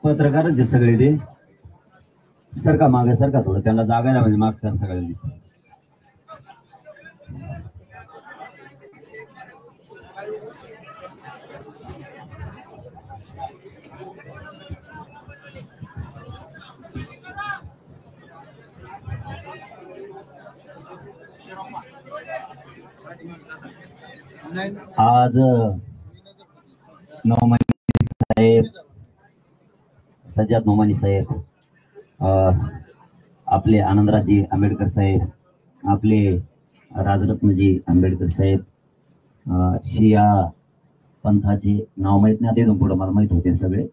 पत्रकार जे सगळे ते सरका मागे सरका थोडं त्यांना जागायला म्हणजे मागच्या सगळ्या दिसत. आज नोमानी साहेब, सज्जाद नोमानी साहेब, आपले आनंदराजी आंबेडकर साहेब, आपले राजरत्नजी आंबेडकर साहेब, शिया पंथाचे नाव माहित नाही, ते पुढे मला माहित होते सगळे.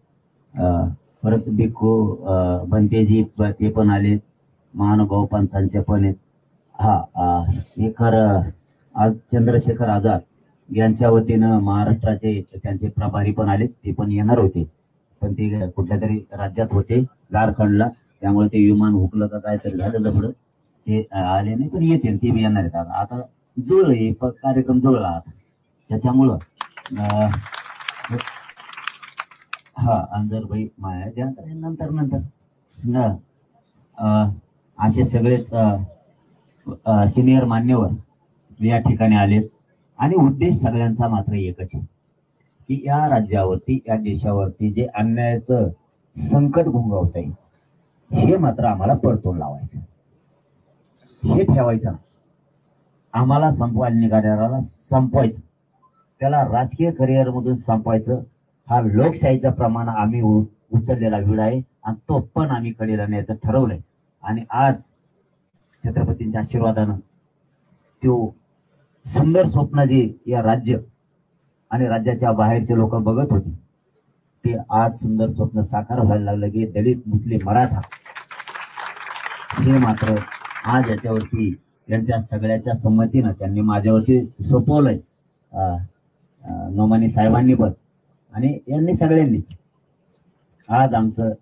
परत भिक्खू बनतेजी ते पण आले, महानुभाव पंथांचे पण आहेत. हा शेखर आज चंद्रशेखर आझाद यांच्या वतीनं महाराष्ट्राचे त्यांचे प्रभारी पण आले, ते पण येणार होते, पण ते कुठल्या तरी राज्यात होते झारखंडला, त्यामुळे ते विमान हुकलं का काय तरी झालं पुढं, ते आले नाही, पण येतील, ते बी येणार आहेत. आता जुळलं कार्यक्रम जुळला आता त्याच्यामुळं. हा अंजरबाई माया त्यानंतर नंतर असे सगळेच सिनियर मान्यवर या ठिकाणी आलेत. आणि उद्देश सगळ्यांचा मात्र एकच आहे की या राज्यावरती, या देशावरती जे अन्यायाचं संकट घोंघावत आहे हे मात्र आम्हाला परतून लावायचं, हे ठेवायचं, आम्हाला संपवायला निघालेला संपवायचं, त्याला राजकीय करिअर मधून संपवायचं. हा लोकशाहीचं प्रमाण आम्ही उचललेला विडा आहे आणि तो पण आम्ही कडेला न्यायचं ठरवलंय. आणि आज छत्रपतींच्या आशीर्वादानं तो सुंदर स्वप्न जे या राज्य आणि राज्याच्या बाहेरचे लोक बघत होते ते आज सुंदर स्वप्न साकार व्हायला लागलं की दलित, मुस्लिम, मराठा हे मात्र आज याच्यावरती त्यांच्या सगळ्याच्या संमतीनं त्यांनी माझ्यावरती सोपवलंय, नोमानी साहेबांनी पण आणि यांनी सगळ्यांनीच. आज आमचं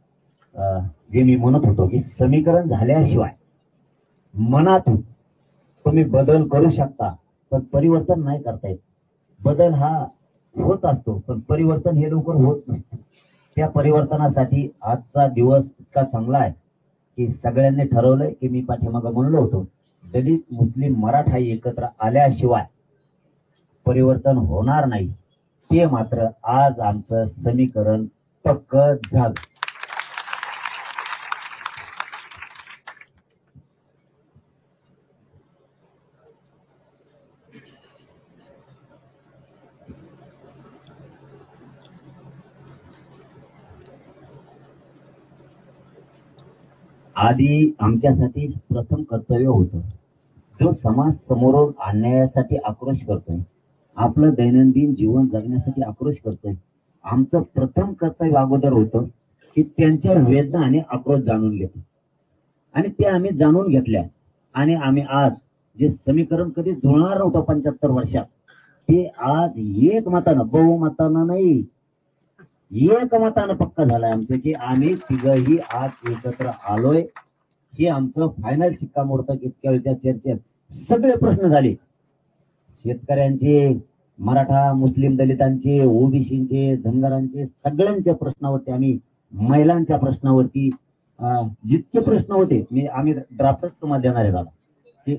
जे मी म्हणत होतो की समीकरण झाल्याशिवाय मनातून तुम्ही बदल करू शकता, पण परिवर्तन नाही करता येत. बदल हा होत असतो, पण परिवर्तन हे लवकर होत नसतं. त्या परिवर्तनासाठी आजचा दिवस इतका चांगला आहे की सगळ्यांनी ठरवलंय की मी पाठीमागं म्हणलो होतो दलित, मुस्लिम, मराठा एकत्र आल्याशिवाय परिवर्तन होणार नाही. ते मात्र आज आमचं समीकरण पक्क झालं. आधी आमच्यासाठी प्रथम कर्तव्य होतं, जो समाज समोरून अन्यायासाठी आक्रोश करतोय, आपलं दैनंदिन जीवन जगण्यासाठी आक्रोश करतोय, आमचं प्रथम कर्तव्य अगोदर होतं की त्यांच्या वेदना आणि आक्रोश जाणून घेतो. आणि ते आम्ही जाणून घेतल्या आणि आम्ही आज जे समीकरण कधी जुळणार नव्हतं 75 वर्षात, ते आज एकमतानं, बहुमतानं नाही, एकमतानं पक्का झालाय आमचं की आम्ही तिघही आज एकत्र आलोय. हे आमचं फायनल शिक्कामोर्तब इतक्या वेळच्या चर्चेत सगळे प्रश्न झाले, शेतकऱ्यांचे, मराठा, मुस्लिम, दलितांचे, ओबीसीचे, धनगरांचे, सगळ्यांच्या प्रश्नावरती, आम्ही महिलांच्या प्रश्नावरती जितके प्रश्न होते आम्ही ड्राफ्टच तुम्हाला देणार आहे दादा, की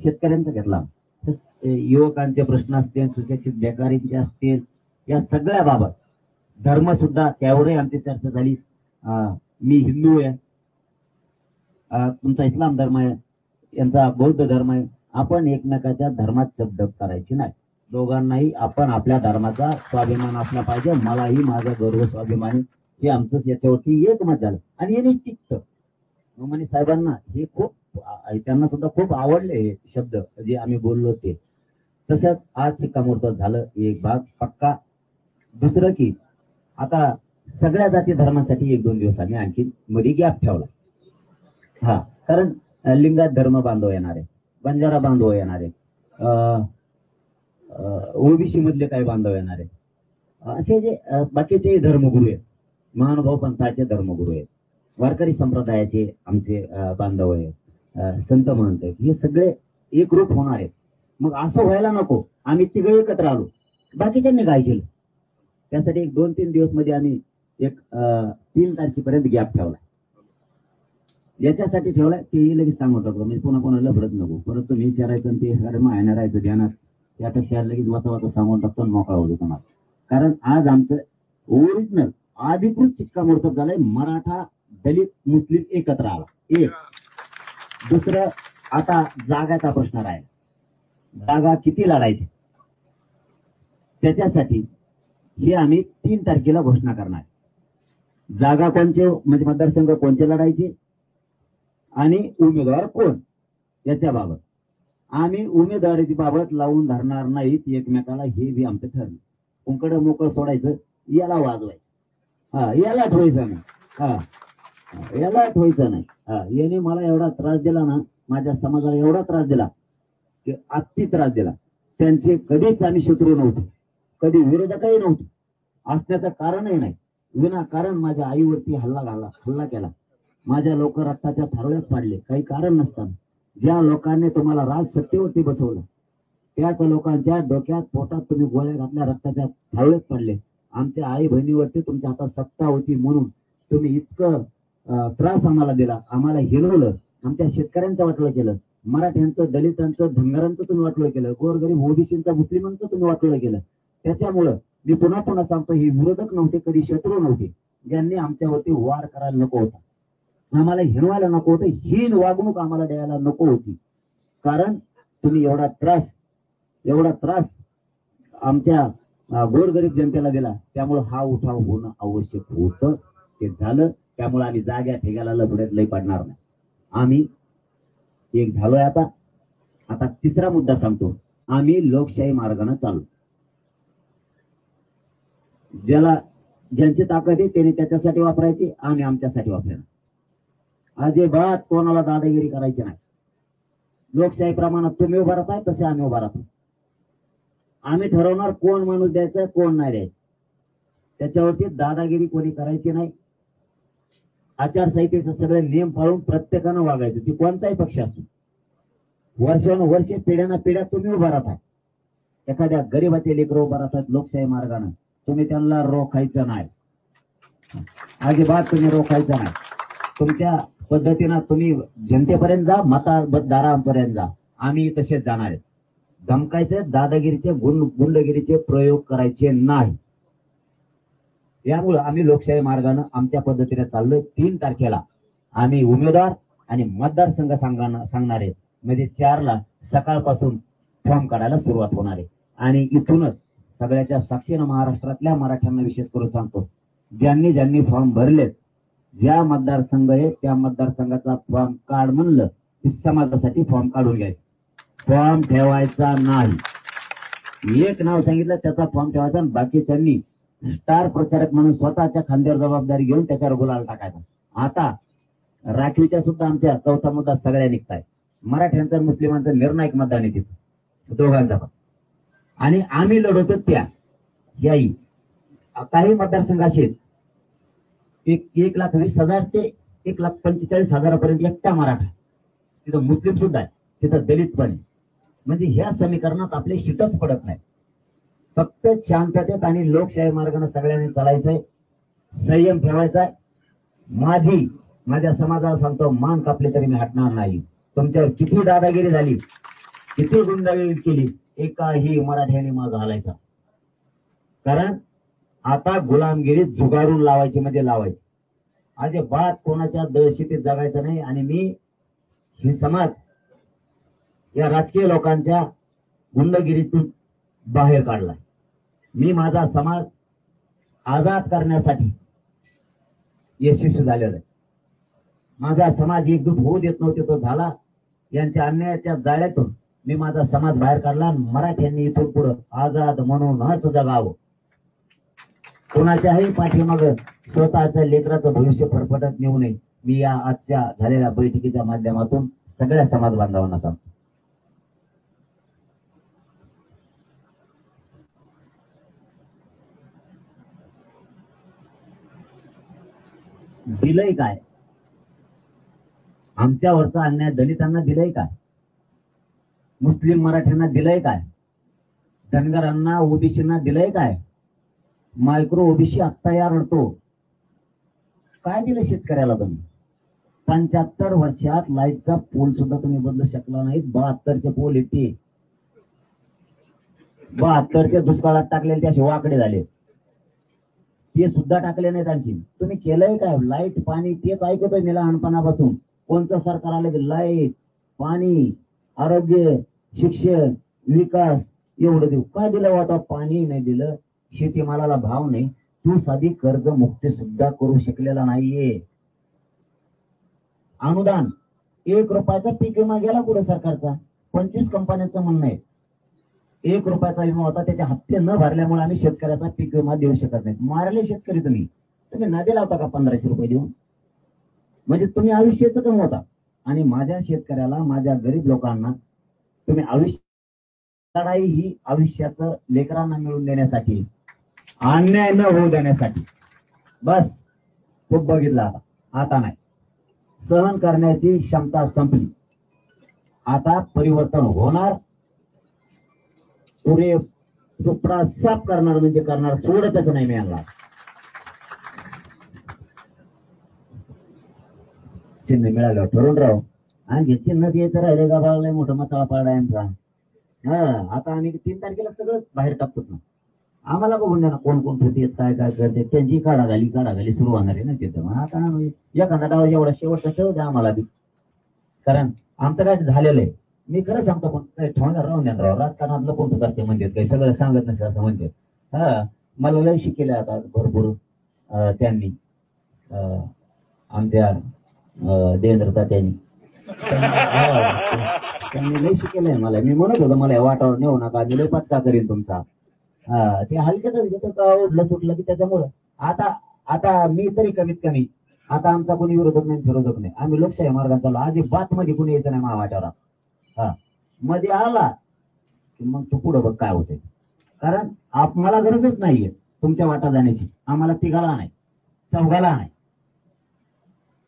शेतकऱ्यांचा घेतला, युवकांचे प्रश्न असतील, सुशिक्षित बेकारींचे असतील, या सगळ्या बाबत, धर्म सुद्धा त्यावरही आमची चर्चा झाली. मी हिंदू आहे, तुमचा इस्लाम धर्म आहे, यांचा बौद्ध धर्म आहे, आपण एकमेकाच्या धर्मात शब्द करायची नाही, दोघांनाही आपण आपल्या धर्माचा स्वाभिमान असला पाहिजे, मलाही माझा गर्व स्वाभिमानी, हे आमचं याच्यावरती एकमत झालं. आणि हे निश्चित नोमानी साहेबांना हे खूप, त्यांना सुद्धा खूप आवडले शब्द जे आम्ही बोललो ते. तसंच आज शिक्कामोर्तब झालं, एक भाग पक्का. दुसरं की आता सगळ्या जाती धर्मासाठी 1-2 दिवस आम्ही आणखी मध्ये गॅप ठेवला. हा, कारण लिंगायत धर्म बांधव येणार आहे, बंजारा बांधव येणार आहे, ओबीसी मधले काही बांधव येणार आहे, असे जे बाकीचे धर्मगुरू आहेत, महानुभाव पंथाचे धर्मगुरू आहेत, वारकरी संप्रदायाचे आमचे बांधव आहेत, संत महंत आहेत, हे सगळे एकरूप होणार आहेत. मग असं व्हायला नको, आम्ही तिघे एकत्र आलो, बाकीच्यांनी काय केलं, त्यासाठी 1-2-3 दिवस मध्ये आम्ही एक 3 तारखेपर्यंत गॅप ठेवला. याच्यासाठी ठेवलाय तेही लगेच सांगून टाकतो, म्हणजे पुन्हा कोणाला लफडत नको. परत तुम्ही विचारायचं आणि ते मायना राहायचं ध्यानात, त्यापेक्षा लगेच वाचा वाचा सांगून टाकतो आणि मोकळा होतो तुम्हाला. कारण आज आमचं ओरिजिनल अधिकृत शिक्कामोर्तब झालंय, मराठा दलित मुस्लिम एकत्र आला. एक दुसरं, आता जागाचा प्रश्न राहिला, जागा किती लढायची त्याच्यासाठी हे आम्ही 3 तारखेला घोषणा करणार. जागा कोणचे, म्हणजे मतदारसंघ कोणचे लढायचे आणि उमेदवार कोण, याच्याबाबत आम्ही उमेदवारीची बाबत लावून धरणार नाहीत एकमेकाला, हे बी आमचं ठरलं. कुंकड मोकळं सोडायचं, याला वाजवायचं, याला ठेवायचं नाही, याला ठेवायचं नाही. याने मला एवढा त्रास दिला ना, माझ्या समाजाला एवढा त्रास दिला की अति त्रास दिला. त्यांचे कधीच आम्ही शत्रू नव्हतो, कधी विरोधकही नव्हतो, असण्याचं कारणही नाही. विनाकारण माझ्या आईवरती हल्ला केला, माझ्या लोक रक्ताच्या थारोळ्यात पाडले, काही कारण नसताना. ज्या लोकांनी तुम्हाला राज सत्तेवरती बसवलं त्याच लोकांच्या डोक्यात पोटात तुम्ही गोळ्या घातल्या, रक्ताच्या थारोळ्यात पडले. आमच्या आई बहिणीवरती तुमच्या हातात सत्ता होती म्हणून तुम्ही इतकं त्रास आम्हाला दिला, आम्हाला हिरवलं, आमच्या शेतकऱ्यांचं वाटोळं केलं, मराठ्यांचं, दलितांचं, धनगरांचं तुम्ही वाटोळं केलं, गोरगरीब ओबीसींचं, मुस्लिमांचं तुम्ही वाटोळं केलं. त्याच्यामुळं मी पुन्हा पुन्हा सांगतो, हे विरोधक नव्हते, कधी शत्रू नव्हते, ज्यांनी आमच्यावरती वार करायला नको होता, आम्हाला हिरवायला नको होतं, हीन वागणूक आम्हाला द्यायला नको होती. कारण तुम्ही एवढा त्रास आमच्या गोरगरीब जनतेला दिला, त्यामुळे हा उठाव होणं आवश्यक होतं, ते झालं. त्यामुळे आम्ही जाग्या ठेग्याला लढत लई पडणार नाही, आम्ही एक झालोय. आता तिसरा मुद्दा सांगतो, आम्ही लोकशाही मार्गाने चालू. ज्यांची ताकद आहे त्याने त्याच्यासाठी वापरायची, आम्ही आमच्यासाठी वापरणार. अजिबात कोणाला दादागिरी करायची नाही. लोकशाही प्रमाणात तुम्ही उभा राहताय तसे आम्ही उभा राहतो. आम्ही ठरवणार कोण माणूस द्यायचा, कोण नाही द्यायचं, त्याच्यावरती दादागिरी कोणी करायची नाही. आचारसंहितेचे सगळे नियम पाळून प्रत्येकानं वागायचं, ती कोणताही पक्ष असो. वर्षानुवर्षे पिढ्याना पिढ्या तुम्ही उभा राहताय. एखाद्या गरीबाचे लेकरं उभा राहतात लोकशाही मार्गाने, तुम्ही त्यांना रोखायचं नाही, अजिबात तुम्ही रोखायचं नाही. तुमच्या पद्धतीनं तुम्ही जनतेपर्यंत जा, मतदारांपर्यंत जा, आम्ही तसेच जाणार आहेत. धमकायचे, दादागिरीचे, गुंडगिरीचे प्रयोग करायचे नाही. यामुळे आम्ही लोकशाही मार्गाने आमच्या पद्धतीने चाललोय. 3 तारखेला आम्ही उमेदवार आणि मतदारसंघ सांगणार आहेत, म्हणजे 4ला सकाळपासून फॉर्म काढायला सुरुवात होणार आहे. आणि इथूनच सगळ्याच्या साक्षीनं महाराष्ट्रातल्या मराठ्यांना विशेष करून सांगतो, ज्यांनी फॉर्म भरलेत, ज्या मतदारसंघ आहे त्या मतदारसंघाचा फॉर्म काढ म्हणलं की समाजासाठी फॉर्म काढून घ्यायचा, फॉर्म ठेवायचा नाही. एक नाव सांगितलं त्याचा फॉर्म ठेवायचा, आणि बाकीच्यांनी स्टार प्रचारक म्हणून स्वतःच्या खांद्यावर जबाबदारी घेऊन त्याच्यावर गुलाल टाकायचा. आता राखीवच्या सुद्धा आमच्या 4था मुद्दा सगळ्या निघताय. मराठ्यांचा मुस्लिमांचा निर्णायक मतदान आहे तिथं, दोघांचा पण. आणि आम्ही लढवतो त्या याही काही मतदारसंघ असे 1,20,000 ते 1,45,000 एकटा मराठा, तिथं मुस्लिम सुद्धा आहे, तिथं दलित पण आहे. म्हणजे ह्या समीकरणात आपले शिटच पडत नाही. फक्त शांततेत आणि लोकशाही मार्गाने सगळ्यांनी चालायचंय, संयम ठेवायचाय. माझ्या समाजाला सांगतो, मान कापली तरी मी हटणार नाही. तुमच्यावर किती दादागिरी झाली, किती गुंडागिरी केली, एकाही मराठ्याने माग घालायचा. कारण आता गुलामगिरी जुगारून लावायची म्हणजे लावायची, अजिबात कोणाच्या दहशतीत जगायचं नाही. आणि मी ही समाज या राजकीय लोकांच्या गुंडगिरीतून बाहेर काढला. मी माझा समाज आजाद करण्यासाठी यशस्वी झालेला आहे. माझा समाज एकजूट होऊ देत नव्हते, तो झाला. यांच्या अन्यायाच्या जाळ्यातून मी माझा समाज बाहेर काढला. मराठ्यांनी इथून पुढे आजाद म्हणूनच जगावं. कोणाच्याही पाठीमाग स्वतःच्या लेकराचं भविष्य फरफटत नेऊ नये. मी या आजच्या झालेल्या बैठकीच्या माध्यमातून सगळ्या समाज बांधवांना सांगतो. दिलंय काय आमच्यावरचा अन्याय? दलितांना दिलंय काय? मुस्लिम मराठ्यांना दिलंय काय? धनगरांना ओबीसींना दिलंय काय? मायक्रो ओबीसी आत्ता या रडतो, काय दिलं शेतकऱ्याला तुम्ही? 75 वर्षात लाईटचा पोल सुद्धा तुम्ही बदलू शकला नाहीत. 72चे पोल येते, 72च्या दुष्काळात टाकलेले ते असे वाकडे झाले, ते सुद्धा टाकले नाहीत. आणखी तुम्ही केलंय काय? लाईट पाणी तेच ऐकतोय मी लहानपणापासून. कोणतं सरकार आलं की लाईट पाणी आरोग्य शिक्षण विकास एवढं देऊ. काय दिलं आता? पाणी नाही दिलं, शेतीमालाला भाव नाही, तू साधी कर्ज मुक्ती सुद्धा करू शकलेला नाहीये. अनुदान 1 रुपयाचा पीक विमा गेला कुठे सरकारचा? 25 कंपन्यांचं म्हणणं आहे 1 रुपयाचा विमा होता, त्याचे हप्ते न भरल्यामुळे आम्ही शेतकऱ्याचा पीक विमा देऊ शकत नाही. मारले शेतकरी तुम्ही. तुम्ही नदी लावता का 1500 रुपये देऊन? म्हणजे तुम्ही आयुष्याचं कमवता आणि माझ्या शेतकऱ्याला माझ्या गरीब लोकांना तुम्ही आयुष्य लढाई ही आयुष्याचं लेकरांना मिळवून देण्यासाठी, अन्याय न होऊ देण्यासाठी. बस खूप बघितलं आता नाही. सहन करण्याची क्षमता संपली. आता परिवर्तन होणार. पुरे सुपडा साफ करणार म्हणजे करणार, सोडतच नाही मी यांना. चिन्ह मिळालं ठरून राव. आणि चिन्ह द्यायचं राहिले का बाळा? मोठं मसाला पाडा आमचा. आता आम्ही 3 तारखेला सगळं बाहेर टाकतो ना. आम्हाला बघून द्या ना कोण कोण होते, काय काय करते, त्यांची काढाघाली सुरू होणार आहे ना तिथं. आता एखादा डाव एवढा शेवटचा ठेव द्या आम्हाला बी, कारण आमचं काय झालेलं आहे. मी खरं सांगतो, पण काय ठेवणार राहून द्या राव. राजकारणातलं कोणतं असते म्हणतात, काही सगळं सांगत नसेल असं म्हणतात. मला लय शिकेले आता भरपूर त्यांनी, आमच्या देवेंद्र तात्यांनी त्यांनी लय शिकेलंय मला. मी म्हणत होतो मला वाटावर नेऊ नका, मी लय पचका करीन तुमचा. ते हलक्यातच घेतो का उडलं सुटलं की त्याच्यामुळं. आता मी तरी कमीत कमी आता आमचा कोणी विरोधक नाही विरोधक नाही. आम्ही लोकशाही मार्गाने चाललो. अजिबात मध्ये कोणी यायचं नाही महावाट्यावर. मध्ये आला की मग तू पुढं बघ काय होते. कारण मला गरजच नाहीये तुमच्या वाटा जाण्याची. आम्हाला तिघाला नाही, चौघाला नाही.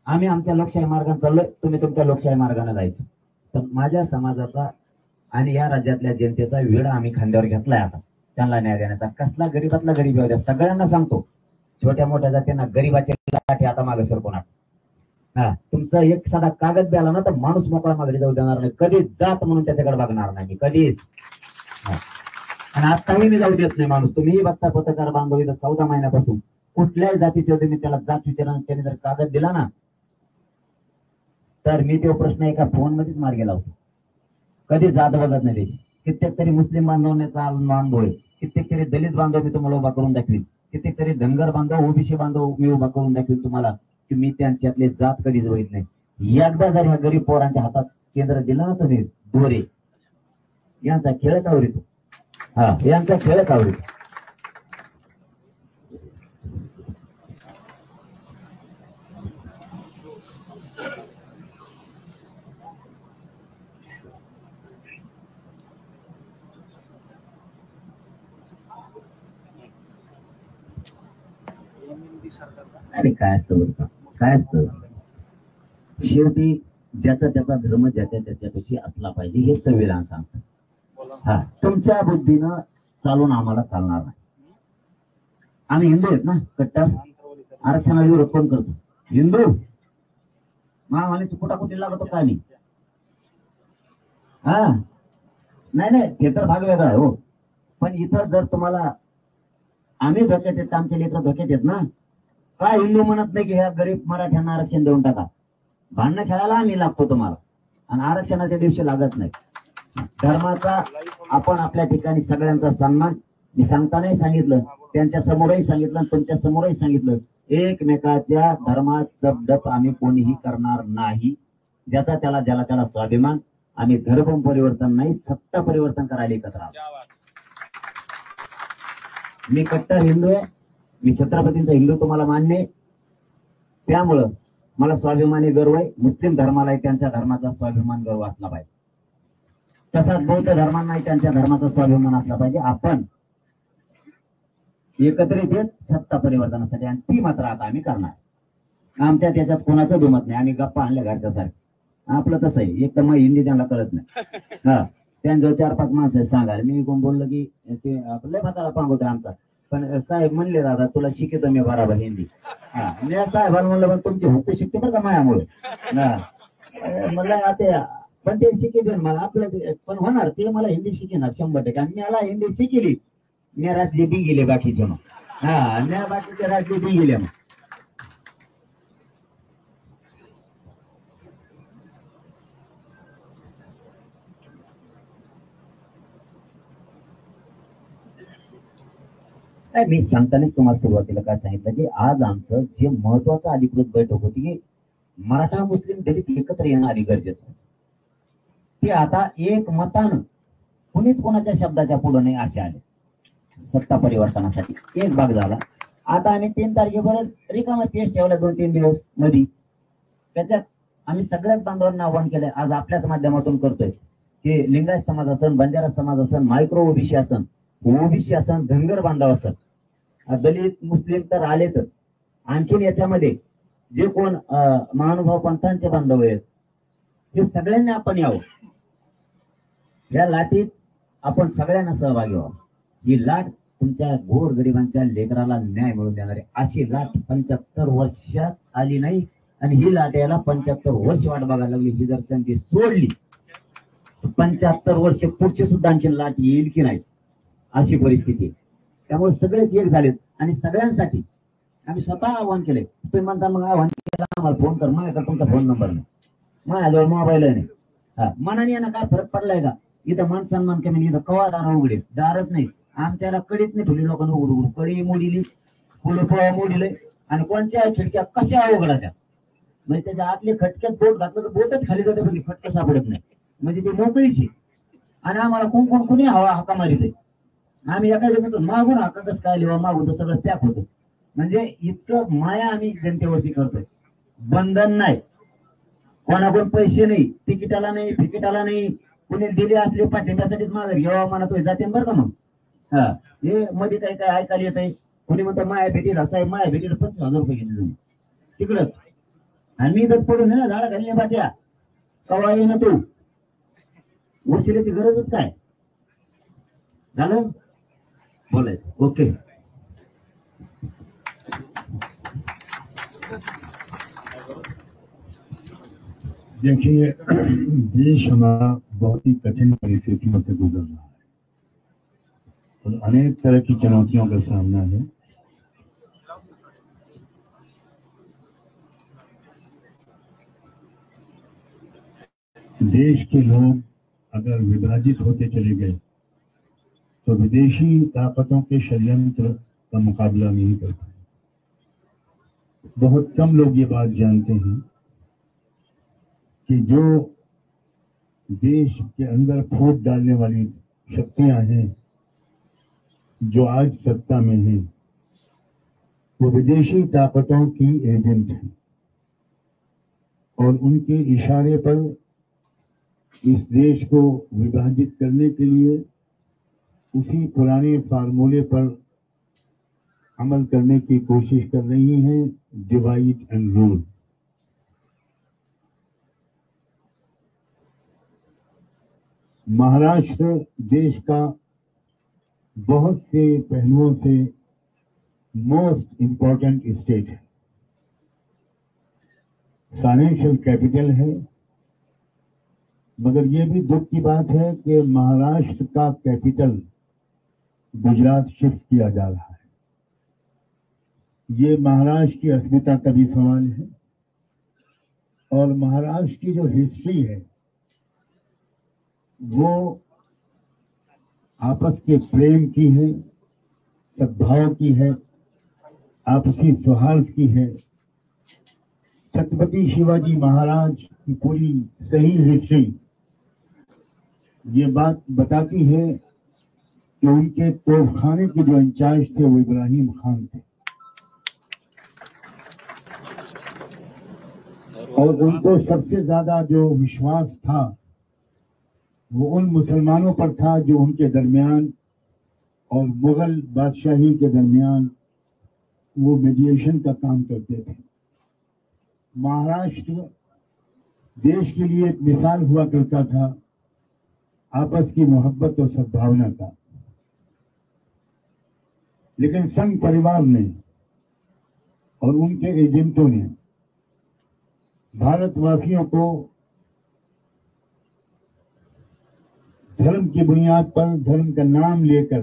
आम्ही आमच्या लोकशाही मार्गाने चाललोय, तुम्ही तुमच्या लोकशाही मार्गाने जायचं. तर माझ्या समाजाचा आणि या राज्यातल्या जनतेचा वेळ आम्ही खांद्यावर घेतलाय आता त्यांना न्याय देण्याचा. कसला गरीबातला गरीब येऊ द्या. सगळ्यांना सांगतो, छोट्या मोठ्या जातींना गरीबाचे लाठी आता मागे सरकवणार. तुमचा एक साधा कागद बी आला ना तर माणूस मोकळा मागे जाऊ देणार नाही. कधीच जात म्हणून त्याच्याकडे बघणार नाही कधीच. आणि आताही मी जाऊ देत नाही माणूस. तुम्हीही बघता पत्रकार बांधव इथं 14 महिन्यापासून कुठल्याही जातीचे होते, मी त्याला जात विचारणार. त्याने जर कागद दिला ना तर मी तो प्रश्न एका फोन मध्येच मार्गी लावतो. कधी जात बघत नाही त्याची. कित्येक तरी मुस्लिम बांधवण्याचा बांधव आहे, कित्येक तरी दलित बांधव मी तुम्हाला उभा करून दाखवीन, कित्येक तरी धनगर बांधव ओबीसी बांधव मी उभा करून दाखवीन तुम्हाला की मी त्यांच्यातले जात कधीच बघित नाही. एकदा जर ह्या गरीब पोरांच्या हातात केंद्र दिलं ना तुम्ही दोरे, यांचा खेळच आवडतो. यांचा खेळच आवडतो. अरे काय असतं बरं का, काय असतं शेवटी ज्याचा त्याचा धर्म ज्याच्या त्याच्यापेक्षा असला पाहिजे हे संविधान सांगतं. तुमच्या बुद्धीनं चालून आम्हाला चालणार नाही. आम्ही हिंदू आहेत ना कट्टर. आरक्षणाला विरोध कोण करतो? हिंदू. महामाने तू कुठे लागतो का? नाही नाही ते तर भाग वेगळा आहे हो. पण इथं जर तुम्हाला आम्ही धोक्यात येत, आमचे लेकर धोक्यात येत ना. काय हिंदू म्हणत नाही की ह्या गरीब मराठ्यांना आरक्षण देऊन टाका. भांडणं खेळायला आम्ही लागतो तुम्हाला, आणि आरक्षणाच्या दिवशी लागत नाही. धर्माचा आपण आपल्या ठिकाणी सगळ्यांचा सन्मान. मी सांगतानाही सांगितलं, त्यांच्या समोरही सांगितलं, तुमच्या समोरही सांगितलं, एकमेकाच्या धर्मात जपडप आम्ही कोणीही करणार नाही. ज्याचा त्याला ज्याला त्याला स्वाभिमान. आम्ही धर्म परिवर्तन नाही, सत्ता परिवर्तन करायला एकत्र आहोत. मी कट्टर हिंदू आहे. मी छत्रपतींचा हिंदू तुम्हाला मान्य आहे. त्यामुळं मला स्वाभिमानी गर्व आहे. मुस्लिम धर्मालाही त्यांच्या धर्माचा स्वाभिमान गर्व असला पाहिजे. तसाच बौद्ध धर्मांनाही त्यांच्या धर्माचा स्वाभिमान असला पाहिजे. आपण एकत्रित येत सत्ता परिवर्तनासाठी, आणि ती मात्र आता आम्ही करणार. आमच्या त्याच्यात कोणाचं दुमत नाही. आम्ही गप्पा आणल्या घरच्यासारखे. आपलं तसं आहे. एक तर मग हिंदी त्यांना कळत नाही. त्यांच्या 4-5 माणसं सांगायला मी कोण बोललं की ते लय भाताला पांग होतं आमचा. पण साहेब म्हणले दादा तुला शिकतो मी बराबर हिंदी. हा मी साहेबाला म्हणलं पण तुमची हुकू शिकते बरं का मायामुळे. म्हणलं आता पण ते शिकेल मला आपलं पण होणार ते मला हिंदी शिकणार 100%. आणि मला हिंदी शिकली मी राज्य बी गेले बाकीचे मग. हा मी बाकीचे राज्य बी गेले मग. काय मी सांगतानाच तुम्हाला सुरुवातीला काय सांगितलं की आज आमचं जे महत्वाचं अधिकृत बैठक होती की मराठा मुस्लिम दलित एकत्र येणं आधी गरजेचं. ते आता एक मतानं कुणीच कोणाच्या शब्दाच्या पुढे नाही असे आले सत्ता परिवर्तनासाठी. एक भाग झाला. आता आम्ही 3 तारखेपर्यंत रिकामा पेश ठेवला 2-3 दिवस मध्ये. त्याच्यात आम्ही सगळ्याच बांधवांना आव्हान केलंय आज आपल्याच माध्यमातून करतोय की लिंगायत समाज असन, बंजारा समाज असन, मायक्रो ओबीसी असन, ओबीसी असन, धनगर बांधव असन, दलित मुस्लिम तर आलेतच. आणखीन याच्यामध्ये जे कोण महानुभाव पंथांचे बांधव आहेत हे सगळ्यांनी आपण यावं. या लाटीत आपण सगळ्यांना सहभागी व्हावं. ही लाट तुमच्या गोर गरिबांच्या लेकराला न्याय मिळवून देणारी अशी लाट 75 वर्षात आली नाही. आणि ही लाट याला 75 वर्ष वाट बघायला लागली. ही जर संधी सोडली 75 वर्ष पुढचे सुद्धा आणखी लाट येईल की नाही अशी परिस्थिती. त्यामुळे सगळेच एक झालेत आणि सगळ्यांसाठी आम्ही स्वतः आव्हान केले. तुम्ही म्हणता मग आव्हान केलं आम्हाला फोन कर. माझ्याकडे तुमचा फोन नंबर नाही, माझ्याजवळ मोबाईल नाही. हा मनाने यांना काय फरक पडलाय का? इथं मान सन्मान कमी, इथं कवा दार उघडे दारच नाही. आमच्याला कडीच नाही ठेवली लोकांना उघड उघड. कडी मोडीली, फुलं मोडीले आणि कोणत्या खिडक्या कशा उघडा त्या. म्हणजे त्याच्या आतले खटक्यात बोट घातलं तर बोटच खाली जाते पण खटकं सापडत नाही. म्हणजे ती मोकळीची. आणि आम्हाला कोण कोणी हवा हाका मारित. आम्ही एका म्हणतो मागून हाका कसं काय लिहा मागून तर सगळं पॅक होतं. म्हणजे इतकं माया आम्ही जनतेवरती करतोय. बंधन नाही, कोणाकडून पैसे नाही, तिकिटाला नाही, फिकिटाला नाही. कुणी दिले असले पाठिंब्यासाठीच मागे घेवा म्हणत जाते बरं का. मग हा हे मध्ये काही काय ऐकायला येत आहे. कोणी म्हणतं माया भेटीला साहेब माया भेटीला 25,000 रुपये घेतले तुम्ही तिकडच. आणि मी इथं पडून ना झाडा खाली बाच्या कवा ये ना तू वशिल्याची गरजच काय झालं बोलायचं. ओके देखिए देश हमारा बहुत ही कठिन परिस्थितियों से गुजर रहा है और अनेक तरह की चुनौतियों का सामना है. देश के लोग अगर विभाजित होते चले गए तो विदेशी ताकतों के षड्यंत्र का मुकाबला नहीं कर पाए. बहुत कम लोग ये बात जानते हैं कि जो देश के अंदर फूट डालने वाली शक्तियां हैं जो आज सत्ता में हैं वो विदेशी ताकतों की एजेंट हैं और उनके इशारे पर इस देश को विभाजित करने के लिए उसी पुराने फार्मूले पर अमल करने की कोशिश कर रही हैं, डिवाइड एंड रूल. महाराष्ट्र देश का बहुत से पहलुओं से मोस्ट इंपॉर्टेंट स्टेट है. फाइनेंशियल कैपिटल है, मगर ये भी दुख की बात है कि महाराष्ट्र का कैपिटल गुजरात शिफ्ट किया जा रहा है. ये महाराष्ट्र की अस्मिता का भी सवाल है और महाराष्ट्र की जो हिस्ट्री है वो आपस के प्रेम की है, सद्भाव की है, आपसी सौहार्द की है. छत्रपति शिवाजी महाराज की पूरी सही हिस्ट्री ये बात बताती है कि उनके तोपखाने के जो इंचार्ज थे वो इब्राहिम खान थे और उनको सबसे ज्यादा जो विश्वास था वो उन मुसलमानों पर था जो उनके दरमियान और मुगल बादशाही के दरमियान वो मीडिएशन का काम करते थे. महाराष्ट्र देश के लिए एक मिसाल हुआ करता था आपस की मोहब्बत और सद्भावना का. लेकिन संघ परिवार ने और उनके एजेंटों ने भारतवासियों को धर्म की बुनियाद पर, धर्म का नाम लेकर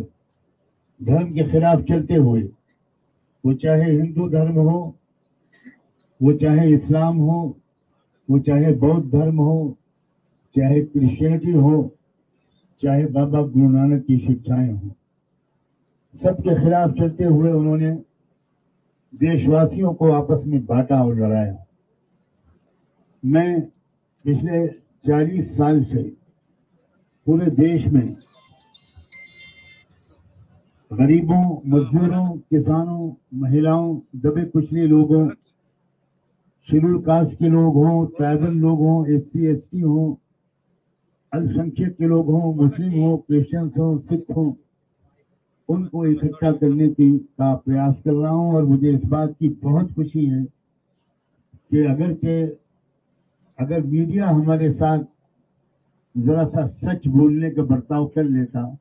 धर्म के खिलाफ चलते हुए, वो चाहे हिंदू धर्म हो, वो चाहे इस्लाम हो, वो चाहे बौद्ध धर्म हो, चाहे क्रिश्चियनिटी हो, चाहे बाबा गुरु नानक की शिक्षाएं हो, सबके खिलाफ चलते हुए उन्होंने देशवासियों को आपस में बांटा और लड़ाया। मैं पिछले 40 साल से पूरे देश में गरीबों, मजदूरों, किसानों, महिलाओं, दबे कुचले लोगों, शेड्यूल कास्ट के लोग हों, ट्राइबल लोग हों, SC ST हों, अल्पसंख्यक के लोग हों, मुस्लिम हो, क्रिश्चियंस हो, सिख हो, उनको इकट्ठा करने की का प्रयास कर रहा हूं। और मुझे इस बात की बहुत खुशी है कि अगर मीडिया हमारे साथ जरा सा सच बोलने का बर्ताव कर लेता,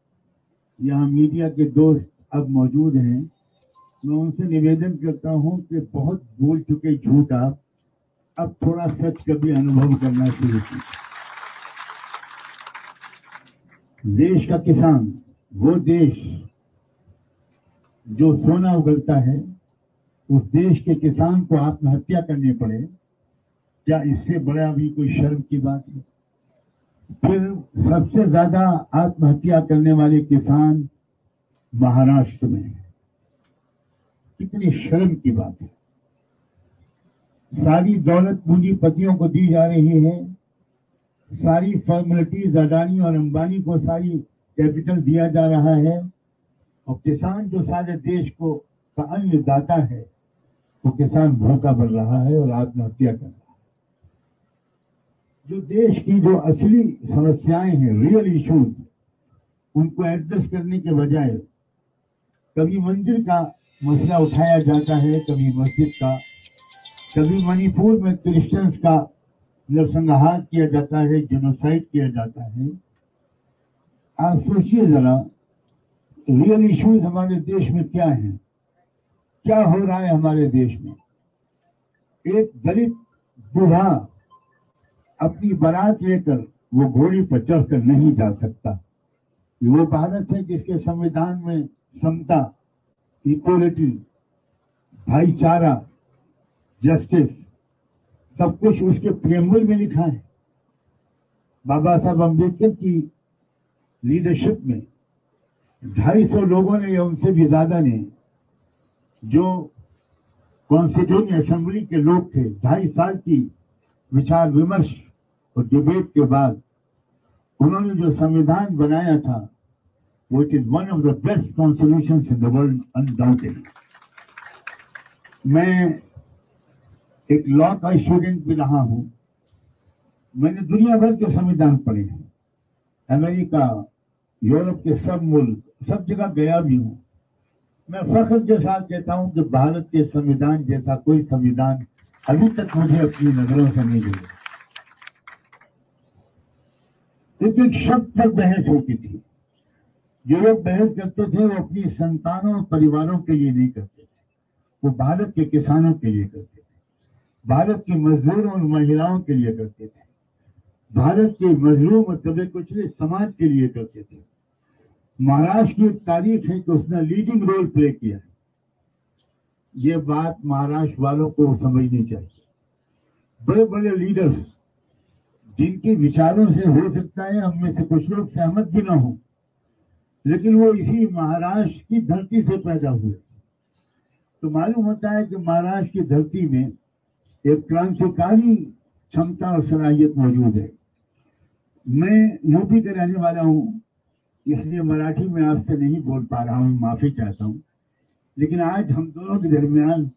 यहाँ मीडिया के दोस्त अब मौजूद हैं, मैं उनसे निवेदन करता हूं कि बहुत बोल चुके झूठ आप अब थोड़ा सच का भी अनुभव करना शुरू कीजिए। देश का किसान, वो देश जो सोना उगलता है, उस देश के किसान को आत्महत्या करनी पड़े, क्या इससे बड़ा भी कोई शर्म की बात है? फिर सबसे ज्यादा आत्महत्या करने वाले किसान महाराष्ट्र में है। कितनी शर्म की बात है। सारी दौलत पूंजीपतियों को दी जा रही है, सारी फॉर्मेलिटीज अडानी और अंबानी को सारी कैपिटल दिया जा रहा है, और किसान जो सारे देश को का अन्नदाता है, वो किसान भूखा मर रहा है और आत्महत्या कर रहा है। जो देश की जो असली समस्याएं हैं, रियल इश्यूज, उनको एड्रेस करने के बजाय कभी मंदिर का मसला उठाया जाता है, कभी मस्जिद का, कभी मणिपुर में क्रिश्चियंस का नरसंहार किया जाता है, जेनोसाइड किया जाता है। आप सोचिए जरा, रियल इश्यूज हमारे देश में क्या है, क्या हो रहा है हमारे देश में। एक दलित बूढ़ा अपनी बारात लेकर वो घोड़ी पर चढ़कर नहीं जा सकता। वो भारत है जिसके संविधान में समता, इक्वलिटी, भाईचारा, जस्टिस, सब कुछ उसके प्रेम्बल में लिखा है। बाबा साहब अम्बेडकर की लीडरशिप में 250 लोगों ने या उनसे भी ज्यादा ने, जो कॉन्स्टिट्यूएंट असेंबली के लोग थे, 2.5 साल की विचार विमर्श और डिबेट के बाद उन्होंने जो संविधान बनाया था, वो it is one of the best constitutions in the world undoubtedly. मैं एक लॉ का स्टूडेंट भी रहा हूं, मैंने दुनिया भर के संविधान पढ़े हैं, अमेरिका, यूरोप के सब मुल्क, सब जगह गया भी हूं। मैं फख्र के साथ कहता हूं कि भारत के संविधान जैसा कोई संविधान अभी तक मुझे अपनी नजरों से नहीं मिला। एक शब्द पर बहस होती थी। जो लोग बहस करते थे वो अपनी संतानों और परिवारों के लिए नहीं करते थे, वो भारत के किसानों के लिए करते थे, भारत के मजदूरों और महिलाओं के लिए करते थे, भारत के मजलूम और दबे कुचले समाज के लिए करते थे। महाराष्ट्र की एक तारीफ है कि उसने लीडिंग रोल प्ले किया है। ये बात महाराष्ट्र वालों को समझनी चाहिए। बड़े बड़े लीडर्स जिनके विचारों से हो सकता है हम में से कुछ लोग सहमत भी ना हो, लेकिन वो इसी महाराष्ट्र की धरती से पैदा हुए, तो मालूम होता है कि महाराष्ट्र की धरती में एक क्रांतिकारी क्षमता और सलाहियत मौजूद है। मैं यूपी का रहने वाला हूँ, इसलिए मराठी में आपसे नहीं बोल पा रहा हूँ, माफी चाहता हूँ। लेकिन आज हम दोनों के दरमियान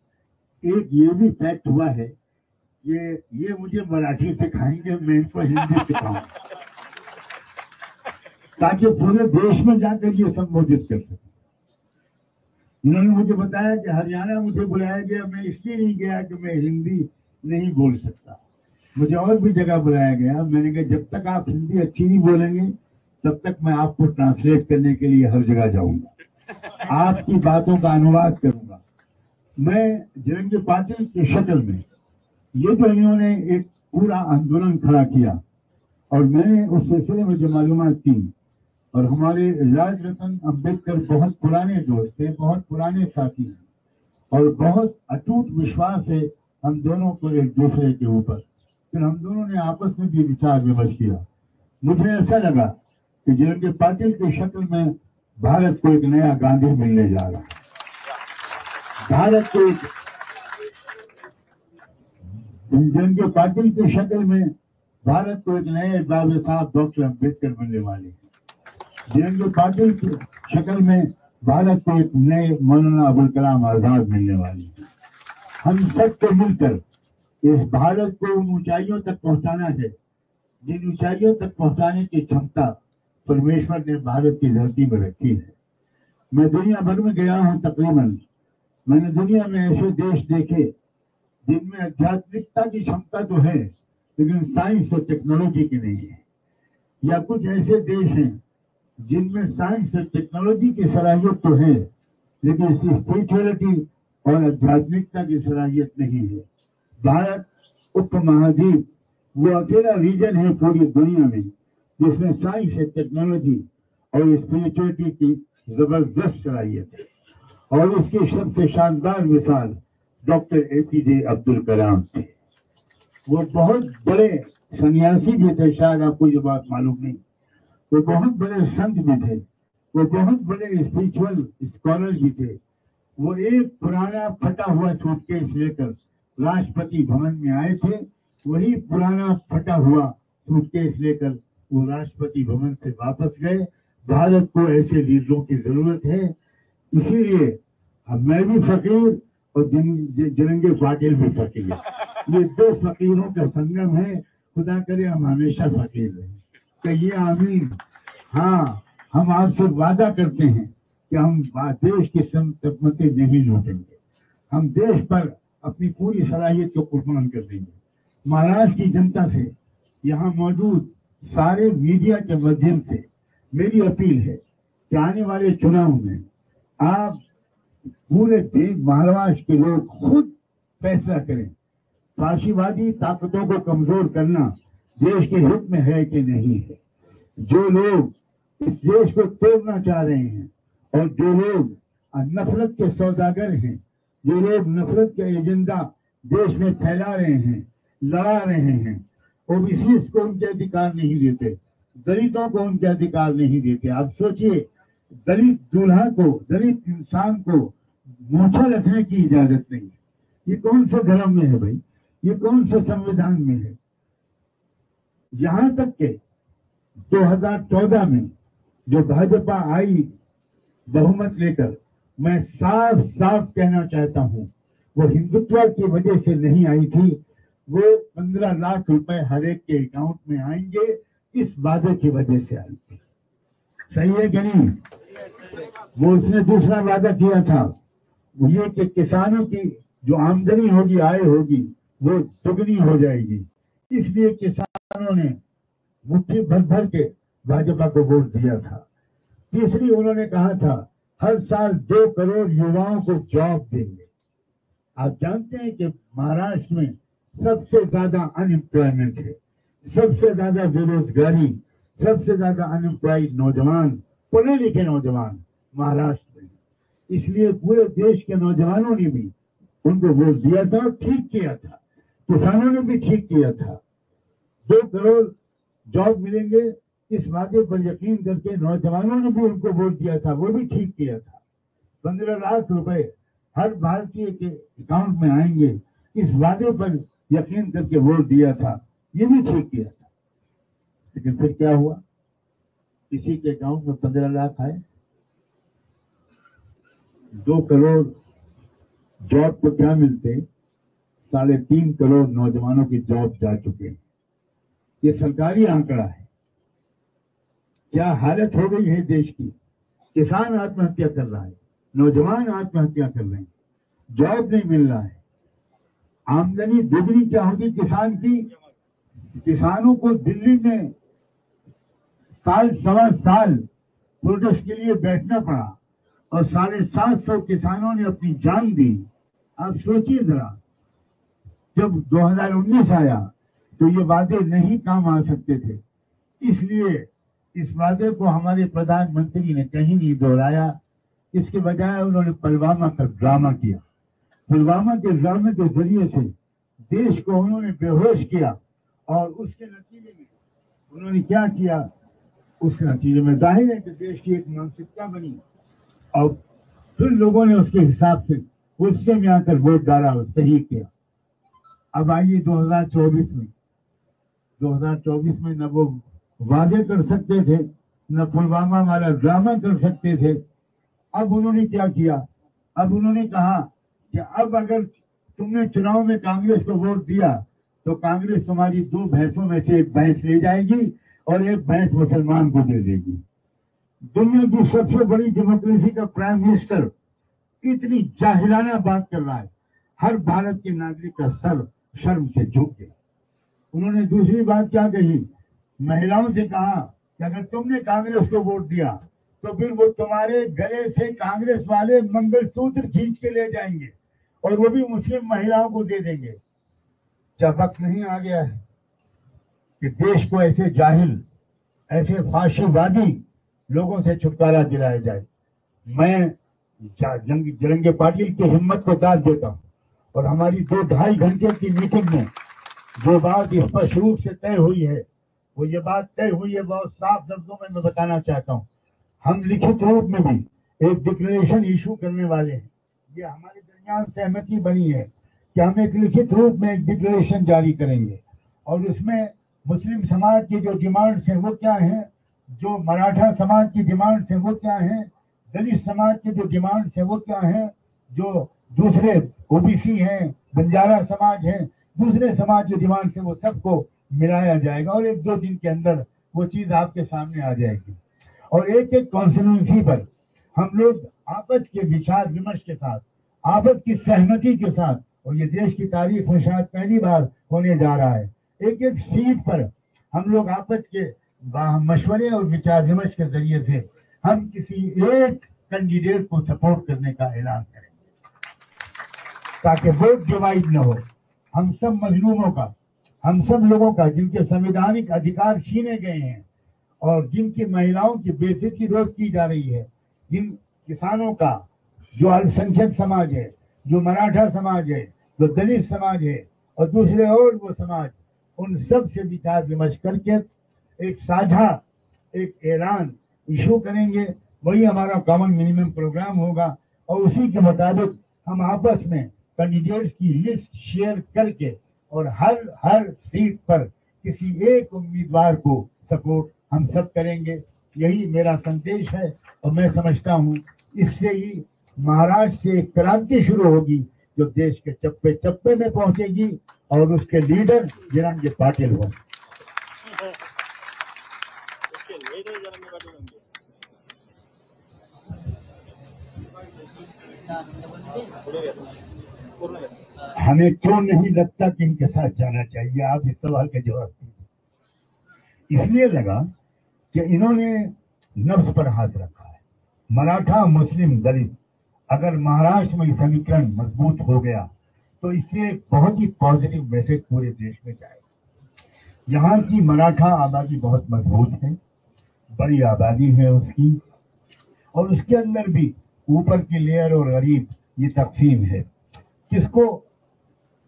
एक ये भी फैक्ट हुआ है, ये मुझे मराठी सिखाएंगे, मैं इनको हिंदी सिखाऊंगा, ताकि पूरे देश में जाकर ये संबोधित कर सके। उन्होंने मुझे बताया कि हरियाणा मुझे बुलाया गया, मैं इसलिए नहीं गया कि मैं हिंदी नहीं बोल सकता, मुझे और भी जगह बुलाया गया। मैंने कहा जब तक आप हिंदी अच्छी नहीं बोलेंगे तब तक मैं आपको ट्रांसलेट करने के लिए हर जगह जाऊंगा। आपकी बातों का अनुवाद करूंगा। मैं जरंगे पाटिल की शक्ल में ये जो इन्होंने एक पूरा आंदोलन खड़ा किया और मैंने उस सिलसिले में जो मालूमात की, और हमारे राज रतन अम्बेडकर बहुत पुराने दोस्त थे, बहुत पुराने साथी हैं और बहुत अटूट विश्वास है हम दोनों को एक दूसरे के ऊपर। फिर हम दोनों ने आपस में भी विचार विमर्श किया। मुझे ऐसा लगा कि जरंगे पाटिल की शक्ल में भारत को एक नया गांधी मिलने जा रहा है। भारत को जरंगे पाटिल की शक्ल में भारत को एक नए बाबा साहब डॉक्टर अम्बेडकर मिलने वाले हैं। जरंगे पाटिल की शक्ल में भारत को एक नए मौलाना अबुल कलाम आजाद मिलने वाले हैं। हम सबको मिलकर इस भारत को उन ऊंचाइयों तक पहुंचाना है जिन ऊंचाइयों तक पहुंचाने की क्षमता परमेश्वर ने भारत की धरती में रखी है। मैं दुनिया भर में गया हूं, तकरीबन मैंने दुनिया में ऐसे देश देखे जिनमें आध्यात्मिकता की क्षमता तो है लेकिन साइंस और टेक्नोलॉजी की नहीं है, या कुछ ऐसे देश हैं जिनमें साइंस और टेक्नोलॉजी की सलाहियत तो है लेकिन स्पिरिचुअलिटी और आध्यात्मिकता की सलाहियत नहीं है। भारत उपमहाद्वीप वो अकेला रीजन है पूरी दुनिया में जिसमें साइंस और टेक्नोलॉजी और स्पिरिचुअलिटी की जबरदस्त सलाहियत है, और इसकी सबसे शानदार मिसाल डॉक्टर एपीजे अब्दुल कलाम थे। वो बहुत बड़े सन्यासी भी थे, शायद आपको ये बात मालूम नहीं। वो बहुत बड़े संत भी थे, वो बहुत बड़े स्पिरिचुअल स्कॉलर भी थे। वो एक पुराना फटा हुआ सूटकेस लेकर राष्ट्रपति भवन में आए थे, वही पुराना फटा हुआ सूटकेस लेकर वो राष्ट्रपति भवन से वापस गए। भारत को ऐसे लीडरों की जरूरत है, इसीलिए अब मैं भी फकीर और जरंगे पाटिल भी फकीर, ये दो फकीरों का संगम है। खुदा करे हम हमेशा फकीर रहें, कहिए आमीन। हाँ, हम आपसे वादा करते हैं कि हम देश की संपत्ति नहीं लूटेंगे, हम देश पर अपनी पूरी सलाहियत को कुर्बान कर देंगे। महाराष्ट्र की जनता से, यहाँ मौजूद सारे मीडिया के माध्यम से मेरी अपील है कि आने वाले चुनाव में आप पूरे देश महाराष्ट्र के लोग खुद फैसला करें, फाशीवादी ताकतों को कमजोर करना देश के हित में है कि नहीं है। जो लोग इस देश को तोड़ना चाह रहे हैं और जो लोग नफरत के सौदागर हैं, जो लोग नफरत का एजेंडा देश में फैला रहे हैं, लड़ा रहे हैं, ओबीसी को उनके अधिकार नहीं देते, दलितों को उनके अधिकार नहीं देते। आप सोचिए, दलित दूल्हा को, दलित इंसान को मूछा रखने की इजाजत नहीं है। ये कौन से धर्म में है भाई? ये कौन से संविधान में है? यहां तक के 2014 में जो भाजपा आई बहुमत लेकर, मैं साफ साफ कहना चाहता हूं, वो हिंदुत्व की वजह से नहीं आई थी। वो 15 लाख रुपए हर एक के अकाउंट में आएंगे इस वादे की वजह से आई थी। सही है कि नहीं? वो उसने दूसरा वादा किया था, वो ये कि किसानों की जो आमदनी होगी, आय होगी, वो दुगनी हो जाएगी। इसलिए किसानों ने मुट्ठी भर भर के भाजपा को वोट दिया था। तीसरी, उन्होंने कहा था हर साल 2 करोड़ युवाओं को जॉब देंगे। आप जानते हैं कि महाराष्ट्र में सबसे ज्यादा अनएम्प्लॉयमेंट है, सबसे ज्यादा बेरोजगारी, सबसे ज्यादा अनएम्प्लॉयड नौजवान, पढ़े लिखे नौजवान महाराष्ट्र में। इसलिए पूरे देश के नौजवानों ने भी उनको वोट दिया था, ठीक किया था। किसानों ने भी ठीक किया था। 2 करोड़ जॉब मिलेंगे इस वादे पर यकीन करके नौजवानों ने भी उनको वोट दिया था, वो भी ठीक किया था। 15 लाख रुपए हर भारतीय के अकाउंट में आएंगे इस वादे पर यकीन करके वोट दिया था, ये भी ठीक किया था। लेकिन फिर क्या हुआ? किसी के अकाउंट में 15 लाख आए, 2 करोड़ जॉब को क्या मिलते? 3.5 करोड़ नौजवानों की जॉब जा चुके हैं। ये सरकारी आंकड़ा है। क्या हालत हो गई है देश की? किसान आत्महत्या कर रहा है, नौजवान आत्महत्या कर रहे हैं, जॉब नहीं मिल रहा है। आमदनी दुगनी क्या होगी किसान की? किसानों को दिल्ली में साल सवा साल प्रोटेस्ट के लिए बैठना पड़ा और 750 किसानों ने अपनी जान दी। आप सोचिए जरा, जब 2019 आया तो ये वादे नहीं काम आ सकते थे, इसलिए इस वादे को हमारे प्रधानमंत्री ने कहीं नहीं दोहराया। इसके बजाय उन्होंने पुलवामा का ड्रामा किया। पुलवामा के ड्रामे के जरिए से देश को उन्होंने बेहोश किया और उसके नतीजे में उन्होंने क्या किया, उसके नतीजे में जाहिर है कि देश की एक मानसिकता बनी और फिर लोगों ने उसके हिसाब से गुस्से में आकर वोट डाला और सही किया। अब आइए 2024 में न वो वादे कर सकते थे, न पुलवामा वाला ड्रामा कर सकते थे। अब उन्होंने क्या किया, अब उन्होंने कहा कि अब अगर तुमने चुनाव में कांग्रेस को वोट दिया तो कांग्रेस तुम्हारी 2 भैंसों में से एक भैंस ले जाएगी और एक भैंस मुसलमान को दे देगी। दुनिया की सबसे बड़ी डेमोक्रेसी का प्राइम मिनिस्टर इतनी जाहिराना बात कर रहा है, हर भारत के नागरिक का सर शर्म से झुक गया। उन्होंने दूसरी बात क्या कही, महिलाओं से कहा कि अगर तुमने कांग्रेस को वोट दिया तो फिर वो तुम्हारे गले से कांग्रेस वाले मंगलसूत्र खींच के ले जाएंगे और वो भी मुस्लिम महिलाओं को दे देंगे। क्या वक्त नहीं आ गया है कि देश को ऐसे जाहिल, ऐसे फाशीवादी लोगों से छुटकारा दिलाया जाए? मैं जरंगे पाटिल की हिम्मत को दाद देता हूँ और हमारी 2-2.5 घंटे की मीटिंग में जो बात स्पष्ट रूप से तय हुई है, वो ये बात तय हुई है, बहुत साफ शब्दों में मैं बताना चाहता हूँ। हम लिखित रूप में भी एक डिक्लेरेशन इशू करने वाले हैं। ये हमारे दरमियान सहमति बनी है कि हम एक लिखित रूप में एक डिक्लेरेशन जारी करेंगे और उसमें मुस्लिम समाज की जो डिमांड्स हैं वो क्या है, जो मराठा समाज की डिमांड्स हैं वो क्या है, दलित समाज की जो डिमांड्स हैं वो क्या है, जो दूसरे ओबीसी हैं, बंजारा समाज है, दूसरे समाज की डिमांड्स हैं, वो सबको मिलाया जाएगा और 1-2 दिन के अंदर वो चीज आपके सामने आ जाएगी। और एक एक कॉन्स्टिट्यूंसी पर हम लोग आपस के विचार विमर्श के साथ, आपस की सहमति के साथ, और ये देश की तारीख में शायद पहली बार होने जा रहा है, एक एक सीट पर हम लोग आपस के मशवरे और विचार विमर्श के जरिए से हम किसी एक कैंडिडेट को सपोर्ट करने का ऐलान करेंगे ताकि वोट डिवाइड न हो। हम सब मजलूमों का, हम सब लोगों का जिनके संवैधानिक अधिकार छीने गए हैं और जिनकी महिलाओं की बेइज्जती रोज की जा रही है, जिन किसानों का, जो अल्पसंख्यक समाज है, जो मराठा समाज है, जो दलित समाज है और दूसरे और वो समाज, उन सब से विचार विमर्श करके एक साझा एक ऐलान इशू करेंगे। वही हमारा कॉमन मिनिमम प्रोग्राम होगा और उसी के मुताबिक हम आपस में कैंडिडेट्स की लिस्ट शेयर करके और हर सीट पर किसी एक उम्मीदवार को सपोर्ट हम सब करेंगे। यही मेरा संदेश है और मैं समझता हूँ इससे ही महाराष्ट्र से एक क्रांति शुरू होगी जो देश के चप्पे चप्पे में पहुंचेगी और उसके लीडर जरंगे पाटिल होंगे। हमें क्यों नहीं लगता कि इनके साथ जाना चाहिए? आप इस सवाल का जवाब दीजिए। इसलिए लगा कि इन्होंने नफ्स पर हाथ रखा है। मराठा, मुस्लिम, दलित, अगर महाराष्ट्र में समीकरण मजबूत हो गया तो इससे एक बहुत ही पॉजिटिव मैसेज पूरे देश में जाएगा। यहाँ की मराठा आबादी बहुत मजबूत है, बड़ी आबादी है उसकी, और उसके अंदर भी ऊपर की लेयर और गरीब ये तकसीम है। किसको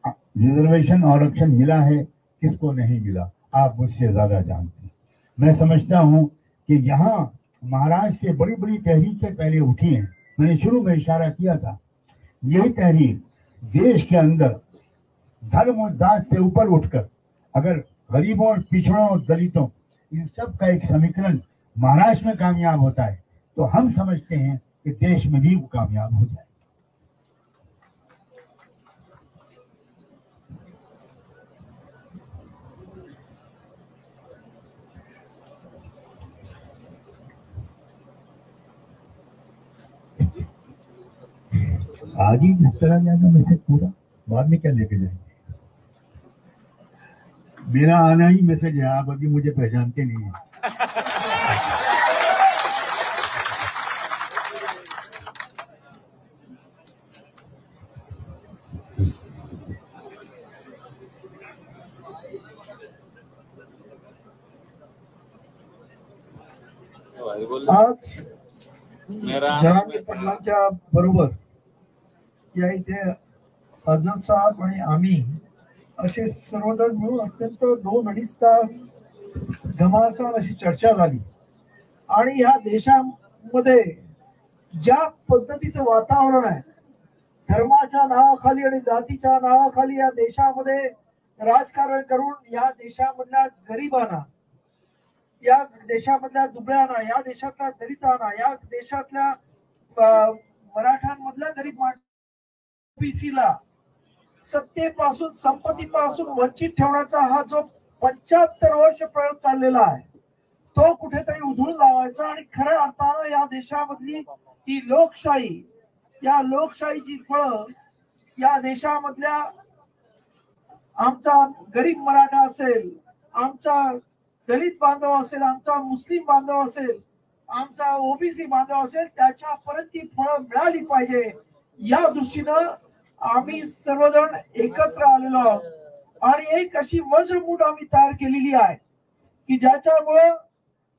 रिजर्वेशन आरक्षण मिला है, किसको नहीं मिला, आप मुझसे ज्यादा जानते हैं। मैं समझता हूं कि यहाँ महाराष्ट्र से बड़ी बड़ी तहरीकें पहले उठी हैं। मैंने शुरू में इशारा किया था, यही तहरीक देश के अंदर धर्म और जात से ऊपर उठकर अगर गरीबों और पिछड़ों और दलितों इन सब का एक समीकरण महाराष्ट्र में कामयाब होता है तो हम समझते हैं कि देश में भी वो कामयाब हो जाए। आज ही चला जाएगा मैसेज पूरा, बाद में क्या लेके जाएंगे? मेरा आना ही मैसेज है, आप अभी मुझे पहचानते नहीं है। आज जरांगे पाटलांच्या बरोबर या इथे अजय साहेब आणि आम्ही असे सर्वजण मिळून अत्यंत 2-2.5 तास घमासान अशी चर्चा झाली आणि या देशामध्ये ज्या पद्धतीचं वातावरण आहे, धर्माच्या नावाखाली आणि जातीच्या नावाखाली या देशामध्ये राजकारण करून या देशामधल्या गरिबांना, या देशामधल्या दुबळ्यांना, या देशातल्या दलितांना, या देशातल्या मराठ्यांमधल्या गरीब ओबीसीला सत्तेपासून संपत्तीपासून वंचित ठेवण्याचा हा जो 75 वर्ष प्रयोग चाललेला आहे तो कुठेतरी उधळून लावायचा आणि खऱ्या अर्थानं या देशामधली ही लोकशाही, या लोकशाहीची फळं या देशामधल्या आमचा गरीब मराठा असेल, आमचा दलित बांधव असेल, आमचा मुस्लिम बांधव असेल, आमचा ओबीसी बांधव असेल, त्याच्यापर्यंत ती फळं मिळाली पाहिजे या दृष्टीनं आम्ही सर्वजण एकत्र आलेलो आहोत आणि एक अशी वज्रमूठ आम्ही तयार केलेली आहे की ज्याच्यामुळं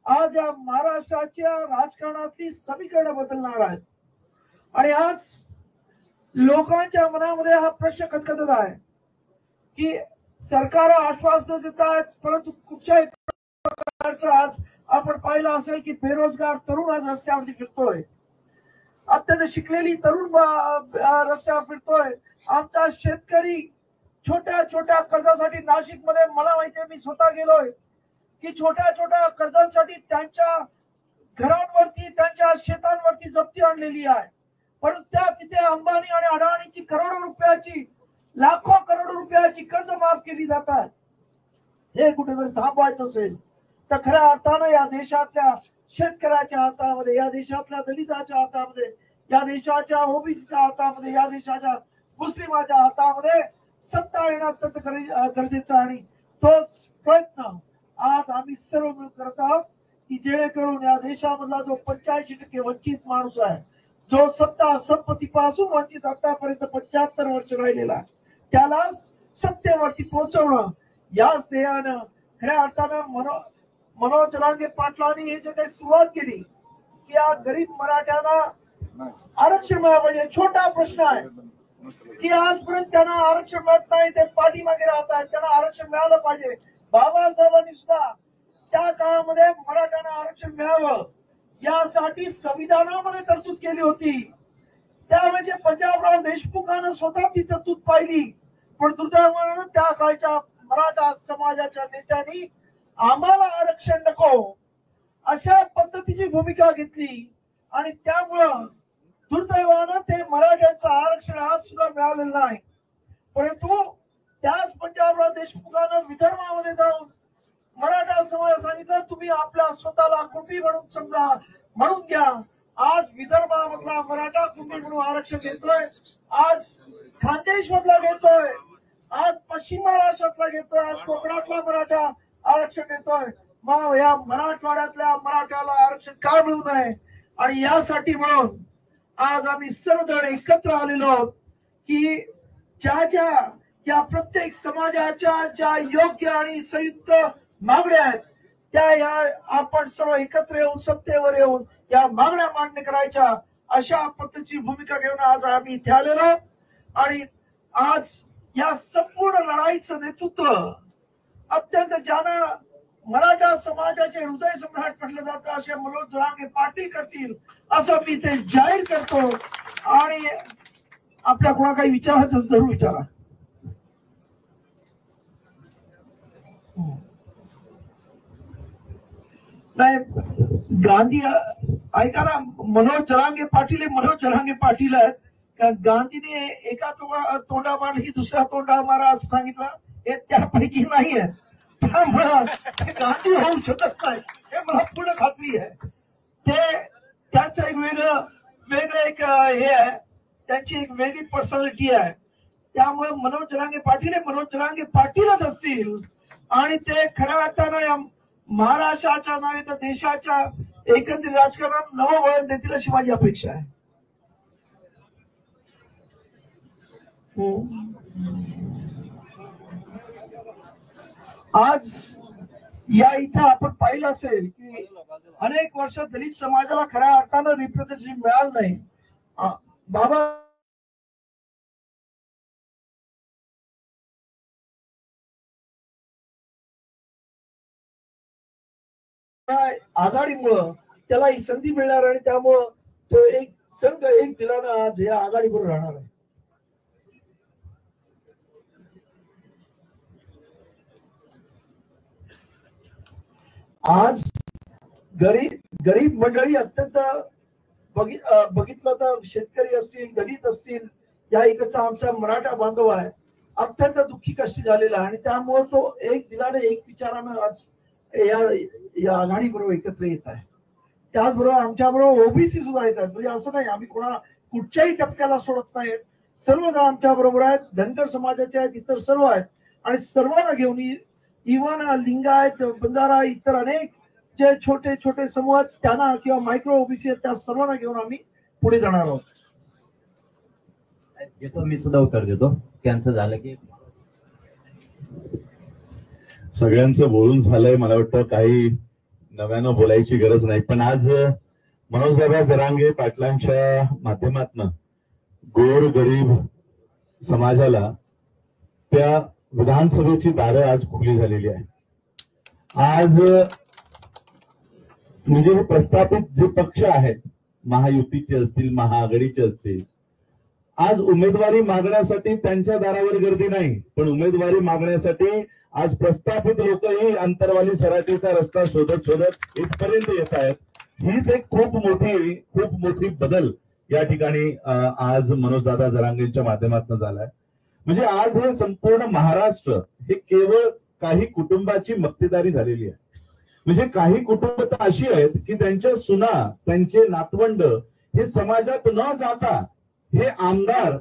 आज या महाराष्ट्राच्या राजकारणातली समीकरणं बदलणार आहेत. आणि आज लोकांच्या मनामध्ये हा प्रश्न खतखतत आहे की सरकार आश्वासन देत आहेत, परंतु कुठच्याही प्रकारचं आज आपण पाहिलं असेल की बेरोजगार तरुण आज रस्त्यावरती फिरतोय, अत्यंत शिकलेली तरुण रस्त्यावर फिरतोय, आमचा शेतकरी छोट्या छोट्या कर्जासाठी नाशिक मध्ये, मला माहितीये मी स्वतः गेलोय की छोट्या छोट्या कर्जांसाठी त्यांच्या घरांवरती, त्यांच्या शेतांवरती जप्ती आणलेली आहे, परंतु त्या तिथे अंबानी आणि अडाणीची करोडो रुपयाची, लाखो करोडो रुपयाची कर्ज माफ केली जातात. हे कुठेतरी थांबवायचं असेल तर खऱ्या अर्थानं या देशातल्या शेतकऱ्याच्या हातामध्ये, या देशातल्या दलिताच्या हातामध्ये, या देशाच्या ओबीसीच्या हातामध्ये, या देशाच्या मुस्लिमाच्या हातामध्ये सत्ता येणं अत्यंत गरजेचं आणि तोच प्रयत्न आज आम्ही सर्व मिळून करत आहोत की जेणेकरून या देशामधला जो 85% वंचित माणूस आहे, जो सत्ता संपत्तीपासून वंचित आतापर्यंत 75 वर्ष राहिलेला आहे, त्याला सत्तेवरती पोहोचवणं याच ध्येयानं खऱ्या अर्थानं मनोज जरांगे पाटलांनी हे जे काही सुरुवात केली की या गरीब मराठ्यांना आरक्षण मिळालं पाहिजे. छोटा प्रश्न आहे की आजपर्यंत त्यांना आरक्षण मिळत नाही, ते पाठीमागे राहत आहेत, त्यांना आरक्षण मिळालं पाहिजे. बाबासाहेबांनी सुद्धा त्या काळामध्ये मराठ्यांना आरक्षण मिळावं यासाठी संविधानामध्ये तरतूद केली होती. त्या म्हणजे पंजाबराव देशमुखांना स्वतः ती तरतूद पाहिली, पण दुर्दैवानं त्या काळच्या मराठा समाजाच्या नेत्यांनी आम्हाला आरक्षण नको अशा पद्धतीची भूमिका घेतली आणि त्यामुळं दुर्दैवानं ते मराठ्यांचं आरक्षण आज सुद्धा मिळालेलं नाही. परंतु त्याच पंजाबराव देशमुखानं विदर्भामध्ये जाऊन मराठा समाजाला सांगितलं तुम्ही आपल्या स्वतःला कुणबी म्हणून समजा, म्हणून घ्या. आज विदर्भामधला मराठा कुणबी म्हणून आरक्षण घेतोय, आज खानदेश मधला घेतोय, आज पश्चिम महाराष्ट्रातला घेतोय, आज कोकणातला मराठा आरक्षण घेतोय. मग या मराठवाड्यातल्या मराठ्याला आरक्षण का मिळू नये आणि यासाठी म्हणून आज आम्ही सर्वजण एकत्र आलेलो आहोत की ज्या या प्रत्येक समाजाच्या ज्या योग्य आणि संयुक्त मागण्या आहेत त्या या आपण सर्व एकत्र येऊन सत्तेवर येऊन या मागण्या मान्य करायच्या अशा पद्धतीची भूमिका घेऊन आज आम्ही इथे आलेलो आहोत. आणि आज या संपूर्ण लढाईचं नेतृत्व अत्यंत ज्यांना मराठा समाजाचे हृदय सम्राट म्हटलं जातं असे मनोज जरांगे पाटील करतील असं मी ते जाहीर करतो. आणि आपल्या कोणा काही विचारायचं जरूर विचारा. नाही गांधी ऐका ना, मनोज जरांगे पाटील आहेत का गांधीने एका तोंडा मार ही दुसऱ्या तोंडा मारा असं सांगितलं, हे त्यापैकी नाही आहे. त्यामुळं गांधी होऊ शकत नाही हे मला पूर्ण खात्री आहे. ते त्यांचं एक वेगळं एक हे आहे, त्यांची एक वेगळी पर्सनॅलिटी आहे. त्यामुळे मनोज जरांगे पाटीलच असतील आणि ते खऱ्या अर्थानं महाराष्ट्राच्या नाही तर देशाच्या एकंदरीत राजकारणात नवं वळण देतील अशी माझी अपेक्षा आहे. आज या इथं आपण पाहिलं असेल की अनेक वर्ष दलित समाजाला खऱ्या अर्थानं रिप्रेझेंटेशन मिळालं नाही. बाबा आघाडीमुळं त्याला ही संधी मिळणार आणि त्यामुळं तो एक संघ एक दिलानं आज या आघाडीवर राहणार आहे. आज गरीब मंडळी अत्यंत बघितलं तर शेतकरी असतील, दलित असतील, या इकडचा आमचा मराठा बांधव आहे, अत्यंत दुःखी कष्टी झालेला आणि त्यामुळे तो एक दिलाने एक विचारानं आज या आघाडी बरोबर एकत्र येत आहे. त्याचबरोबर आमच्या बरोबर ओबीसी सुद्धा येतात. म्हणजे असं नाही आम्ही कुठच्याही टप्प्याला सोडत नाहीत. सर्वजण आमच्या बरोबर आहेत. धनगर समाजाचे आहेत, इतर सर्व आहेत आणि सर्वांना घेऊन इव्हन लिंगायत, बंजारा, इतर अनेक जे छोटे छोटे समूह त्यांना किंवा मायक्रो ओबीसी आहेत त्या सर्वांना घेऊन आम्ही पुढे जाणार आहोत. देतो मी सुद्धा उत्तर देतो. त्यांचं झालं की सगळ्यांचं बोलून झालंय. मला वाटतं काही नव्यानं बोलायची गरज नाही. पण आज मनोजदादा जरांगे पाटलांच्या माध्यमातून गोर गरीब समाजाला त्या विधानसभेची दारं आज खुली झालेली आहे. आज म्हणजे हे प्रस्थापित जे पक्ष आहेत, महायुतीचे असतील, महाआघाडीचे असतील, आज उमेदवारी मागण्यासाठी त्यांच्या दारावर गर्दी नाही, पण उमेदवारी मागण्यासाठी आज प्रस्थापित लोकही अंतरवाली सराटीचा रस्ता शोधत शोधत इथपर्यंत येत आहेत. हीच एक खूप मोठी बदल या ठिकाणी आज मनोजदादा जरांगेंच्या माध्यमातून झालाय. म्हणजे आज हे संपूर्ण महाराष्ट्र हे केवळ काही कुटुंबाची मक्तेदारी झालेली आहे. म्हणजे काही कुटुंब तर अशी आहेत की त्यांच्या सुना, त्यांचे नातवंड हे समाजात न जाता हे आमदार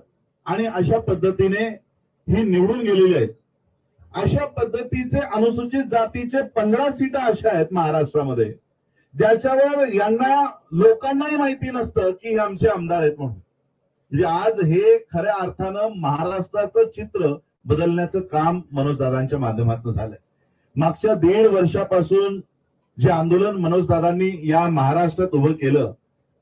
आणि अशा पद्धतीने ही निवडून गेलेले आहेत. अशा पद्धतीचे अनुसूचित जातीचे 15 सीटा अशा आहेत महाराष्ट्रामध्ये ज्याच्यावर यांना लोकांनाही माहिती नसतं की हे आमचे आमदार आहेत म्हणून. म्हणजे आज हे खऱ्या अर्थानं महाराष्ट्राचं चित्र बदलण्याचं काम मनोजदादांच्या माध्यमातून झालंय. मागच्या 1.5 वर्षापासून जे आंदोलन मनोजदादांनी या महाराष्ट्रात उभं केलं,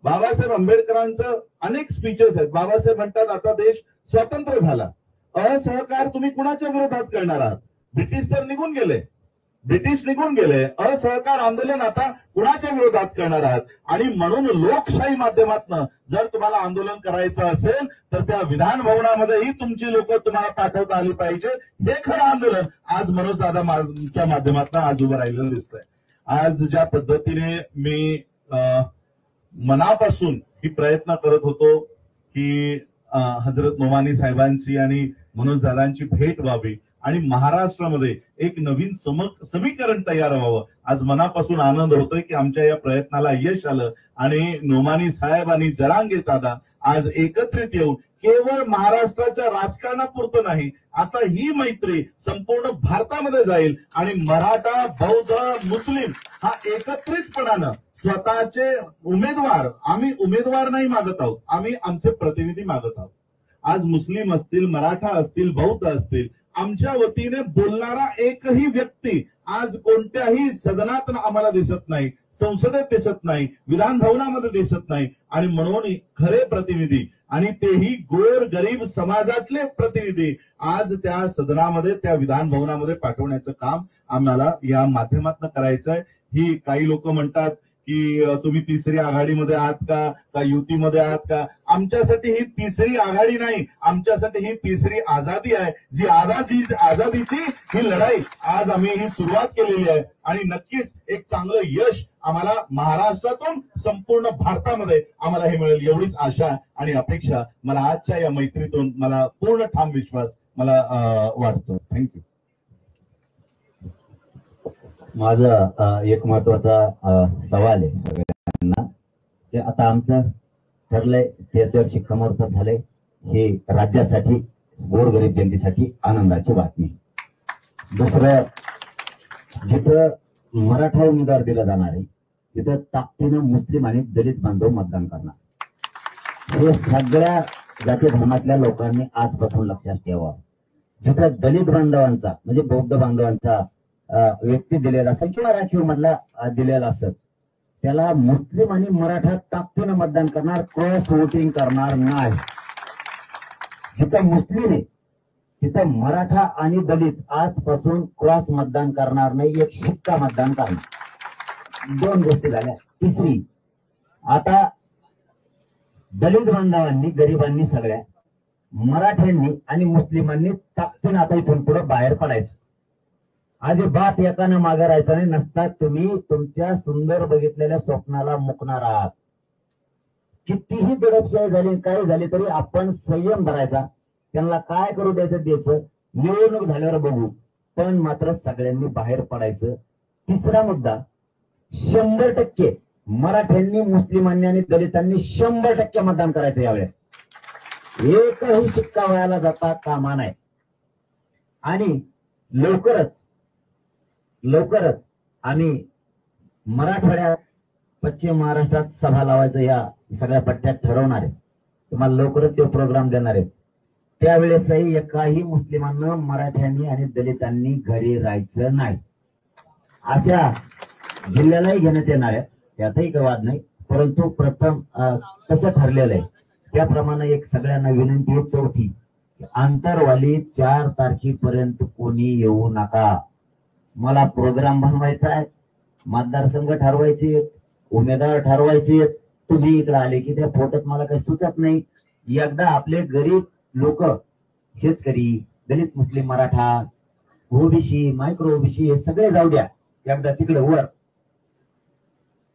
बाबासाहेब आंबेडकरांचं अनेक स्पीचेस आहेत. बाबासाहेब म्हणतात आता देश स्वतंत्र झाला, असहकार तुम्ही कुणाच्या विरोधात करणार आहात? ब्रिटिश तर निघून गेले, असहकार आंदोलन आता कुणाच्या विरोधात करणार आहात? आणि म्हणून लोकशाही माध्यमातून जर तुम्हाला आंदोलन करायचं असेल तर त्या विधान भवनामध्येही तुमची लोक तुम्हाला पाठवता आली पाहिजे. हे खरं आंदोलन आज मनोजदादांच्या माध्यमातून आज उभं राहिलेलं दिसतंय. आज ज्या पद्धतीने मी मनापासून ही प्रयत्न करत होतो की हजरत नोमानी साहेबांची आणि मनोजदादांची भेट व्हावी आणि महाराष्ट्रामध्ये एक नवीन समीकरण तयार व्हावं, आज मनापासून आनंद होतोय की आमच्या या प्रयत्नाला यश आलं आणि नोमानी साहेब आणि जरांगे दादा आज एकत्रित येऊन केवळ महाराष्ट्राच्या राजकारणापुरतं नाही, आता ही मैत्री संपूर्ण भारतामध्ये जाईल आणि मराठा, बौद्ध, मुस्लिम हा एकत्रितपणानं स्वतःचे उमेदवार, आम्ही उमेदवार नाही मागत आहोत, आम्ही आमचे प्रतिनिधी मागत आहोत. आज मुस्लिम असतील, मराठा असतील, बौद्ध असतील, आमच्या वतीने बोलणारा एकही व्यक्ती आज कोणत्याही सदनात आम्हाला दिसत नाही, संसदेत दिसत नाही, विधान भवनामध्ये दिसत नाही. आणि म्हणून खरे प्रतिनिधी आणि तेही गोर गरीब समाजातले प्रतिनिधी आज त्या सदनामध्ये, त्या विधान भवनामध्ये पाठवण्याचं काम आम्हाला या माध्यमातून करायचं आहे. ही काही लोक म्हणतात की तुम्ही तिसरी आघाडीमध्ये आहात का युतीमध्ये आहात का? आमच्यासाठी ही तिसरी आघाडी नाही, आमच्यासाठी ही तिसरी आझादी आहे. जी आझादीची ही लढाई आज आम्ही ही सुरुवात केलेली आहे आणि नक्कीच एक चांगलं यश आम्हाला महाराष्ट्रातून संपूर्ण भारतामध्ये आम्हाला हे मिळेल एवढीच आशा आणि अपेक्षा मला आजच्या या मैत्रीतून मला पूर्ण ठाम विश्वास मला वाटतो. थँक्यू. माझा एक महत्वाचा सवाल आहे सगळ्यांना की आता आमचं ठरलंय, त्याच्यावर शिक्कामोर्तब झालंय, हे राज्यासाठी गोरगरीब जनतेसाठी आनंदाची बातमी. दुसरं, जिथं मराठा उमेदवार दिला जाणार आहे तिथं ताकदीनं मुस्लिम आणि दलित बांधव मतदान करणार. हे सगळ्या जाती धर्मातल्या लोकांनी आजपासून लक्षात ठेवावं. जिथं दलित बांधवांचा म्हणजे बौद्ध बांधवांचा व्यक्ती दिलेला असेल किंवा राखीव मधला दिलेला असेल त्याला मुस्लिम आणि मराठा ताकदीनं मतदान करणार, क्रॉस वोटिंग करणार नाही. जिथं मुस्लिम आहे तिथं मराठा आणि दलित आजपासून क्रॉस मतदान करणार नाही, एक शिक्का मतदान करणार. 2 गोष्टी झाल्या. तिसरी, आता दलित बांधवांनी, गरिबांनी, सगळ्या मराठ्यांनी आणि मुस्लिमांनी ताकदीनं आता इथून पुढे बाहेर पडायचं. अजिबात एकानं मागे राहायचं नाही. नसता तुम्ही तुमच्या सुंदर बघितलेल्या स्वप्नाला मुकणार आहात. कितीही दडपशाही झाली, काय झाली तरी आपण संयम धरायचा. त्यांना काय करू द्यायचं, निवडणूक झाल्यावर बघू, पण मात्र सगळ्यांनी बाहेर पडायचं. तिसरा मुद्दा, 100% मराठ्यांनी, मुस्लिमांनी आणि दलितांनी 100% मतदान करायचं यावेळेस. एकही शिक्का वयाला जाता कामा नये. आणि लवकरच आम्ही मराठवाड्यात, पश्चिम महाराष्ट्रात सभा लावायचं या सगळ्या पट्ट्यात ठरवणार आहे. तुम्हाला लवकरच तो प्रोग्राम देणार आहे. त्यावेळेसही एकाही मुस्लिमांना, मराठ्यांनी आणि दलितांनी घरी राहायचं नाही. अशा जिल्ह्यालाही घेण्यात येणार आहे, त्यातही काही वाद नाही. परंतु प्रथम तसं ठरलेलं आहे त्याप्रमाणे एक सगळ्यांना विनंती आहे. चौथी, आंतरवाली 4 तारखेपर्यंत कोणी येऊ नका. मला प्रोग्राम बनवायचा आहे, मतदारसंघ ठरवायचे, उमेदवार ठरवायचे. तुम्ही इकडे आले की त्या फोटोत मला काही सुचत नाही. एकदा आपले गरीब लोक, शेतकरी, दलित, मुस्लिम, मराठा, ओबीसी, मायक्रो ओबीसी हे सगळे जाऊ द्या एकदा तिकडे वर.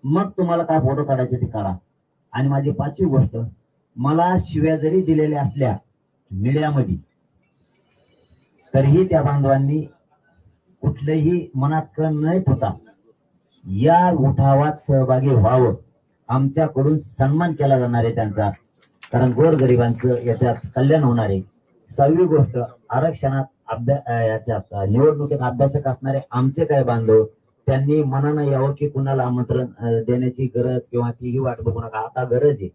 मग तुम्हाला काय फोटो काढायचे ते काढा. आणि माझी 5वी गोष्ट, मला शिव्या जरी दिलेल्या असल्या मीडियामध्ये तरीही त्या बांधवांनी कुठलेही मनात कण न होता या उठावात सहभागी व्हावं. आमच्याकडून सन्मान केला जाणार आहे त्यांचा, कारण गोरगरिबांचं याच्यात कल्याण होणार आहे. 6वी गोष्ट, आरक्षणात याच्यात निवडणुकीत अभ्यासक असणारे आमचे काय बांधव, त्यांनी मनानं यावं की कुणाला आमंत्रण देण्याची गरज किंवा तीही वाट बघू नका. आता गरज आहे,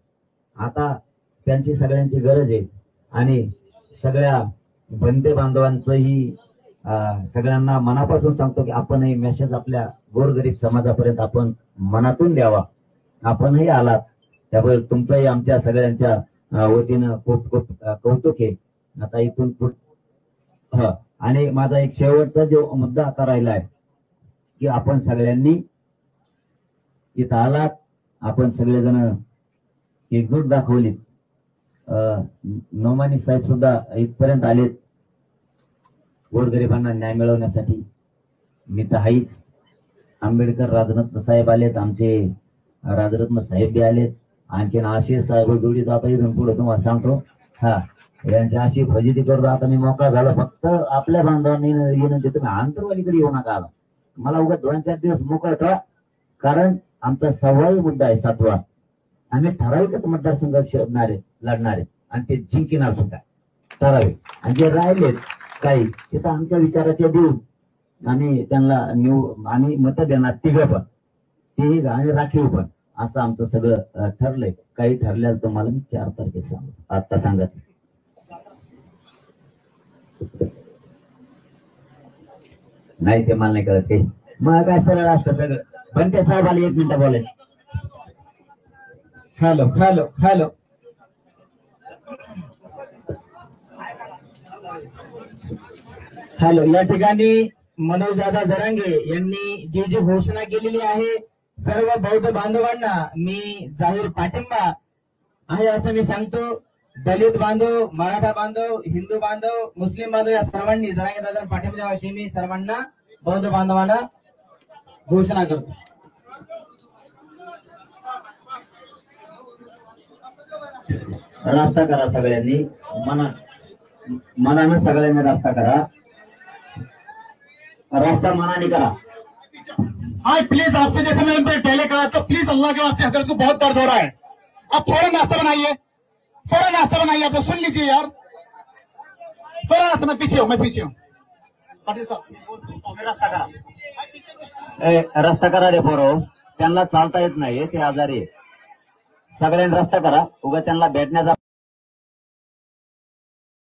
आता त्यांची सगळ्यांची गरज आहे. आणि सगळ्या बनते बांधवांचंही सगळ्यांना मनापासून सांगतो की आपणही मेसेज आपल्या गोरगरीब समाजापर्यंत आपण मनातून द्यावा. आपणही आलात त्यामुळे तुमचंही आमच्या सगळ्यांच्या वतीनं खूप खूप कौतुक आहे. आता इथून आणि माझा एक शेवटचा जो मुद्दा आता राहिला आहे की आपण सगळ्यांनी इथं आलात, आपण सगळेजण एकजूट दाखवली. नोमानी साहेब सुद्धा इथपर्यंत आलेत गोरगरिबांना न्याय मिळवण्यासाठी. मी तर हाईच. आंबेडकर राजरत्न साहेब आलेत, आमचे राजरत्न साहेब बी आलेत. आणखीन आशिष साहेब जोडी आता इथून पुढे तुम्हाला सांगतो. यांची अशी फजिती करतो. आता मी मोकळा झालो. फक्त आपल्या बांधवांनी विनंती, तुम्ही आंतरवालीकडे येऊ नका. मला उगाच 2-4 दिवस मोकळा ठेवा, कारण आमचा 6वा मुद्दा आहे 7वा. आम्ही ठराविकच मतदारसंघ शोधणार आहे, लढणार आहे आणि ते जिंकणार सुद्धा ठराविक. आणि जे राहिलेत काही तिथं आमच्या विचाराचे देऊन आम्ही त्यांना आम्ही मत देणार. तिघं पण, तिघ आणि राखीव पण, असं आमचं सगळं ठरलंय. काही ठरल्यास तुम्हाला मी 4 तारखेला सांगतो, आता सांगत नाही. ते मला नाही कळत काही. मग काय सरळ असतं सगळं. पण ते साहेब आले, 1 मिनिट बोलायचं. Hello hello hello hello. या ठिकाणी मनोजदादा जरांगे यांनी जी जी घोषणा केलेली आहे, सर्व बौद्ध बांधवांना मी जाहीर पाठिंबा आहे असं मी सांगतो. दलित बांधव, मराठा बांधव, हिंदू बांधव, मुस्लिम बांधव या सर्वांनी जरांगे दादा पाठिंबा द्यावा अशी मी सर्वांना बौद्ध बांधवांना घोषणा करतो. रास्ता करा सगळ्यांनी, मनानं सगळ्यांनी रास्ता करा. रास्ता मनाने करा. हाँ प्लीज, आपसे जैसे मैंने पहले कहा तो प्लीज अल्लाह के वास्ते हजरत को बहुत दर्द हो रहा है, आप थोड़ा नाश्ता बनाइए, थोड़ा नाश्ता बनाइए. आप लोग सुन लीजिए यार, थोड़ा नाश्ता. मैं पीछे हूँ, मैं पीछे हूँ. पाटील साहब रास्ता करा. रस्ता करा रे पोरो, त्यांना चालता येत नाही, ते आजारी. सगळ्यांनी रस्ता करा. उगा त्यांना भेटण्याचा